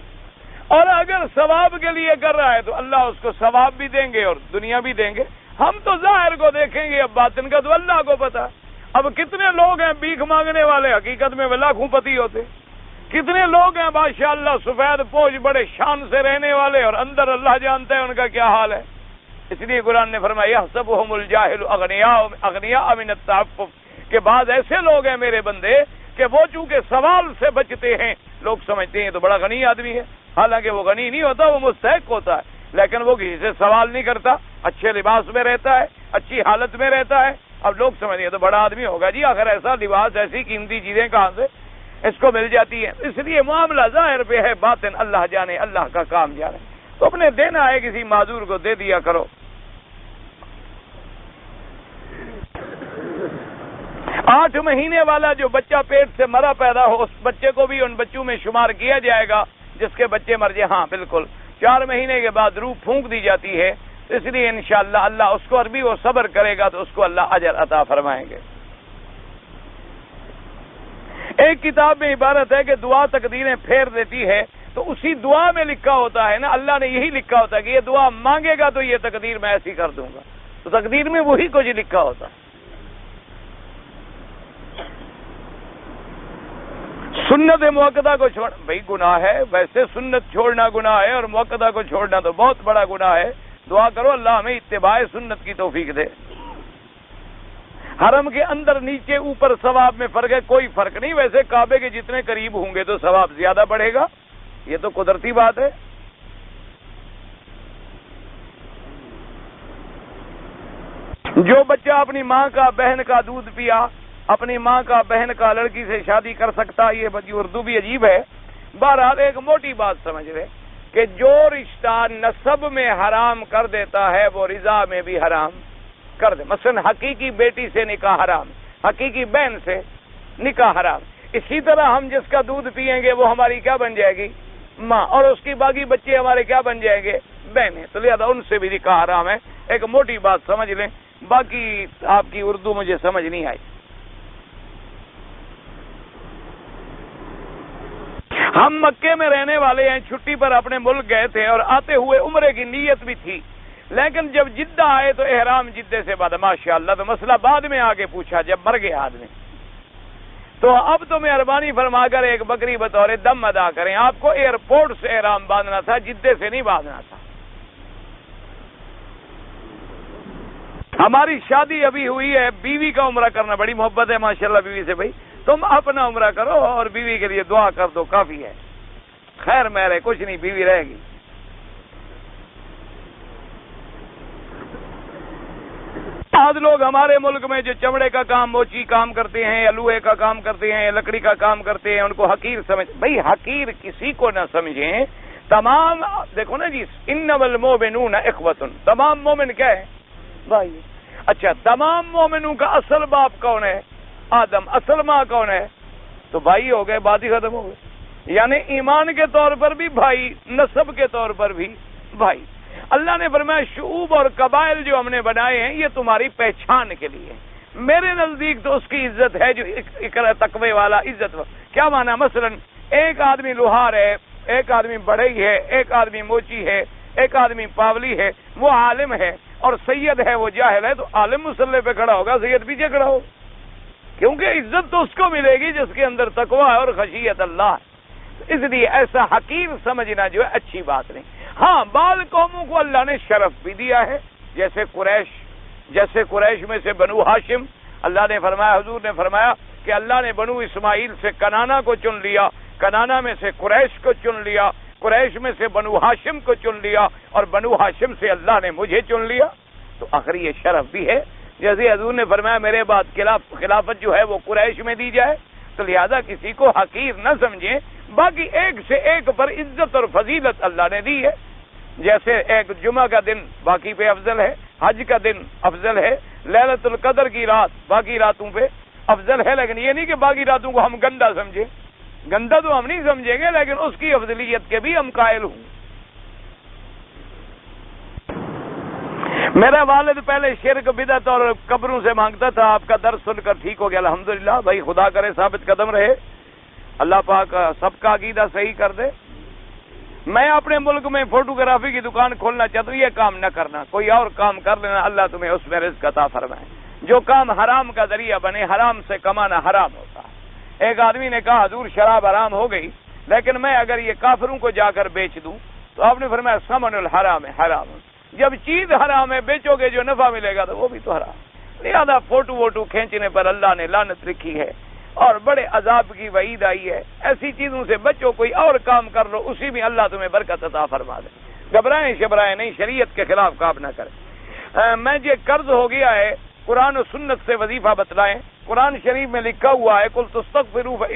اور اگر ثواب کے لیے کر رہا ہے تو اللہ اس کو ثواب بھی دیں گے اور دنیا بھی دیں گے۔ ہم تو ظاہر کو دیکھیں گے، اب باطن کا تو اللہ کو پتا۔ اب کتنے لوگ ہیں بھیک مانگنے والے، حقیقت میں وہ لاکھوں پتی ہوتے۔ کتنے لوگ ہیں ماشاء اللہ سفید پوش بڑے شان سے رہنے والے، اور اندر اللہ جانتا ہے ان کا کیا حال ہے۔ اس لیے قرآن نے فرمایا یحسبهم الجاہل اغنیاء من التعفف، کہ بعض ایسے لوگ ہیں میرے بندے کہ وہ چونکہ سوال سے بچتے ہیں، لوگ سمجھتے ہیں تو بڑا غنی آدمی ہے، حالانکہ وہ غنی نہیں ہوتا، وہ مستحق ہوتا ہے، لیکن وہ کسی سے سوال نہیں کرتا، اچھے لباس میں رہتا ہے، اچھی حالت میں رہتا ہے۔ اب لوگ سمجھتے ہیں تو بڑا آدمی ہوگا جی، آخر ایسا لباس ایسی قیمتی چیزیں کہاں سے اس کو مل جاتی ہیں۔ اس لیے معاملہ ظاہر پہ ہے، باطن اللہ جانے، اللہ کا کام جانے۔ تو اپنے دینا ہے کسی معذور کو دے دیا کرو۔ 8 مہینے والا جو بچہ پیٹ سے مرا پیدا ہو، اس بچے کو بھی ان بچوں میں شمار کیا جائے گا جس کے بچے مر جائے۔ ہاں بالکل، 4 مہینے کے بعد روح پھونک دی جاتی ہے، اس لیے انشاءاللہ اللہ اس کو، اور بھی وہ صبر کرے گا تو اس کو اللہ اجر عطا فرمائیں گے۔ ایک کتاب میں عبارت ہے کہ دعا تقدیریں پھیر دیتی ہے، تو اسی دعا میں لکھا ہوتا ہے نا، اللہ نے یہی لکھا ہوتا ہے کہ یہ دعا مانگے گا تو یہ تقدیر میں ایسی کر دوں گا، تو تقدیر میں وہی کچھ لکھا ہوتا ہے۔ سنت موقدہ کو چھوڑ بھائی گناہ ہے، ویسے سنت چھوڑنا گناہ ہے اور موقدہ کو چھوڑنا تو بہت بڑا گناہ ہے۔ دعا کرو اللہ ہمیں اتباع سنت کی توفیق دے۔ حرم کے اندر نیچے اوپر ثواب میں فرق ہے، کوئی فرق نہیں، ویسے کعبے کے جتنے قریب ہوں گے تو ثواب زیادہ بڑھے گا، یہ تو قدرتی بات ہے۔ جو بچہ اپنی ماں کا بہن کا دودھ پیا، اپنی ماں کا بہن کا لڑکی سے شادی کر سکتا، یہ اردو بھی عجیب ہے۔ بہرحال ایک موٹی بات سمجھ رہے کہ جو رشتہ نسب میں حرام کر دیتا ہے وہ رضا میں بھی حرام کر دے۔ مثلا حقیقی بیٹی سے نکاح حرام، حقیقی بہن سے نکاح حرام۔ اسی طرح ہم جس کا دودھ پیئیں گے وہ ہماری کیا بن جائے گی؟ ماں، اور اس کی باقی بچے ہمارے کیا بن جائیں گے؟ بہنیں، تو لہذا ان سے بھی نکاح حرام ہے۔ ایک موٹی بات سمجھ لیں، باقی آپ کی اردو مجھے سمجھ نہیں آئی۔ ہم مکے میں رہنے والے ہیں، چھٹی پر اپنے ملک گئے تھے اور آتے ہوئے عمرے کی نیت بھی تھی، لیکن جب جدہ آئے تو احرام جدے سے بعد ماشاءاللہ، تو مسئلہ بعد میں آگے پوچھا جب مر گیا آدمی، تو اب تو مہربانی فرما کر ایک بکری بطور دم ادا کریں۔ آپ کو ایئرپورٹ سے احرام باندھنا تھا، جدے سے نہیں باندھنا تھا۔ ہماری شادی ابھی ہوئی ہے، بیوی کا عمرہ کرنا بڑی محبت ہے ماشاءاللہ بیوی سے، بھائی تم اپنا عمرہ کرو اور بیوی کے لیے دعا کر دو، کافی ہے، خیر میرے کچھ نہیں، بیوی رہے گی۔ آج لوگ ہمارے ملک میں جو چمڑے کا کام، موچی کام کرتے ہیں یا لوہے کا کام کرتے ہیں یا لکڑی کا کام کرتے ہیں، ان کو حقیر سمجھ، بھئی حقیر کسی کو نہ سمجھیں. تمام دیکھو نا جی، انما المؤمنون اخوۃ، تمام مومن کیا ہے؟ بھائی. اچھا، تمام مومنوں کا اصل باپ کون ہے؟ آدم. اصل ماں کون ہے؟ تو بھائی ہو گئے، بات ہی ختم ہو گئی. یعنی ایمان کے طور پر بھی بھائی، نسب کے طور پر بھی بھائی. اللہ نے فرمایا شعوب اور قبائل جو ہم نے بنائے ہیں یہ تمہاری پہچان کے لیے. میرے نزدیک تو اس کی عزت ہے جو تقوی والا عزت. کیا مانا؟ مثلا ایک آدمی لوہار ہے، ایک آدمی بڑھئی ہے، ایک آدمی موچی ہے، ایک آدمی پاولی ہے، وہ عالم ہے اور سید ہے وہ جاہل ہے، تو عالم مسلح پہ کھڑا ہوگا، سید پیچھے کھڑا ہوگا، کیونکہ عزت تو اس کو ملے گی جس کے اندر تقوی ہے اور خشیت اللہ ہے. اس لیے ایسا حقیر سمجھنا جو ہے اچھی بات نہیں. ہاں، بعض قوموں کو اللہ نے شرف بھی دیا ہے، جیسے قریش میں سے بنو ہاشم. اللہ نے فرمایا، حضور نے فرمایا کہ اللہ نے بنو اسماعیل سے کنانا کو چن لیا، کنانا میں سے قریش کو چن لیا، قریش میں سے بنو ہاشم کو چن لیا، اور بنو ہاشم سے اللہ نے مجھے چن لیا. تو آخر یہ شرف بھی ہے. جیسے حضور نے فرمایا میرے بعد خلافت جو ہے وہ قریش میں دی جائے، تو لہذا کسی کو حقیر نہ سمجھیں. باقی ایک سے ایک پر عزت اور فضیلت اللہ نے دی ہے. جیسے ایک جمعہ کا دن باقی پہ افضل ہے، حج کا دن افضل ہے، لیلۃ القدر کی رات باقی راتوں پہ افضل ہے. لیکن یہ نہیں کہ باقی راتوں کو ہم گندا سمجھیں. گندا تو ہم نہیں سمجھیں گے، لیکن اس کی افضلیت کے بھی ہم قائل ہوں. میرا والد پہلے شرک بدعت اور قبروں سے مانگتا تھا، آپ کا درس سن کر ٹھیک ہو گیا الحمدللہ. بھائی خدا کرے ثابت قدم رہے، اللہ پاک سب کا عقیدہ صحیح کر دے. میں اپنے ملک میں فوٹوگرافی کی دکان کھولنا چاہتا ہوں. یہ کام نہ کرنا، کوئی اور کام کر لینا، اللہ تمہیں اس میں رزق عطا فرمائے. جو کام حرام کا ذریعہ بنے، حرام سے کمانا حرام ہوتا ہے. ایک آدمی نے کہا حضور شراب حرام ہو گئی، لیکن میں اگر یہ کافروں کو جا کر بیچ دوں، تو آپ نے فرمایا ثمن الحرام ہے، حرام. جب چیز حرام ہے، بیچو گے جو نفع ملے گا تو وہ بھی تو حرام. لہذا فوٹو کھینچنے پر اللہ نے لعنت رکھی ہے اور بڑے عذاب کی وعید آئی ہے. ایسی چیزوں سے بچو، کوئی اور کام کر لو، اسی میں اللہ تمہیں برکت عطا فرما دے. گھبرائیں شبرائیں نہیں، شریعت کے خلاف کام نہ کریں. میں یہ قرض ہو گیا ہے، قرآن و سنت سے وظیفہ بتلائیں. قرآن شریف میں لکھا ہوا ہے قل تستغفروا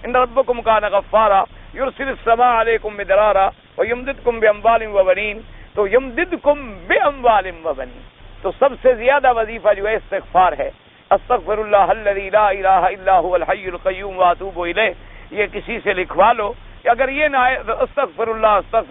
ان ربکم کان غفارا یرسل السماء علیکم مدرارا ویمددکم باموال وبنین. تو یمددکم باموال وبنین، تو سب سے زیادہ وظیفہ جو ہے استغفار ہے. استغفر اللہ الذی لا الہ الا هو الحی القیوم واتوب الیہ. یہ کسی سے لکھوا لو کہ اگر یہ نہ آئے تو استغفر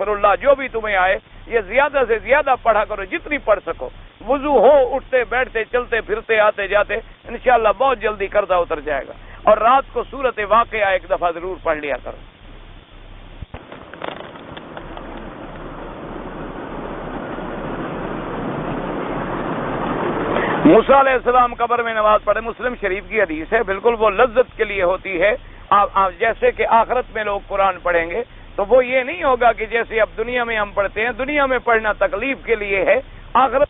اللہ جو بھی تمہیں آئے یہ زیادہ سے زیادہ پڑھا کرو، جتنی پڑھ سکو. وضو ہو، اٹھتے بیٹھتے چلتے پھرتے آتے جاتے، انشاءاللہ بہت جلدی قرضہ اتر جائے گا. اور رات کو سورت واقعہ ایک دفعہ ضرور پڑھ لیا کرو. موسیٰ علیہ السلام قبر میں نماز پڑھے، مسلم شریف کی حدیث ہے. بالکل وہ لذت کے لیے ہوتی ہے. جیسے کہ آخرت میں لوگ قرآن پڑھیں گے تو وہ یہ نہیں ہوگا کہ جیسے اب دنیا میں ہم پڑھتے ہیں، دنیا میں پڑھنا تکلیف کے لیے ہے، آخرت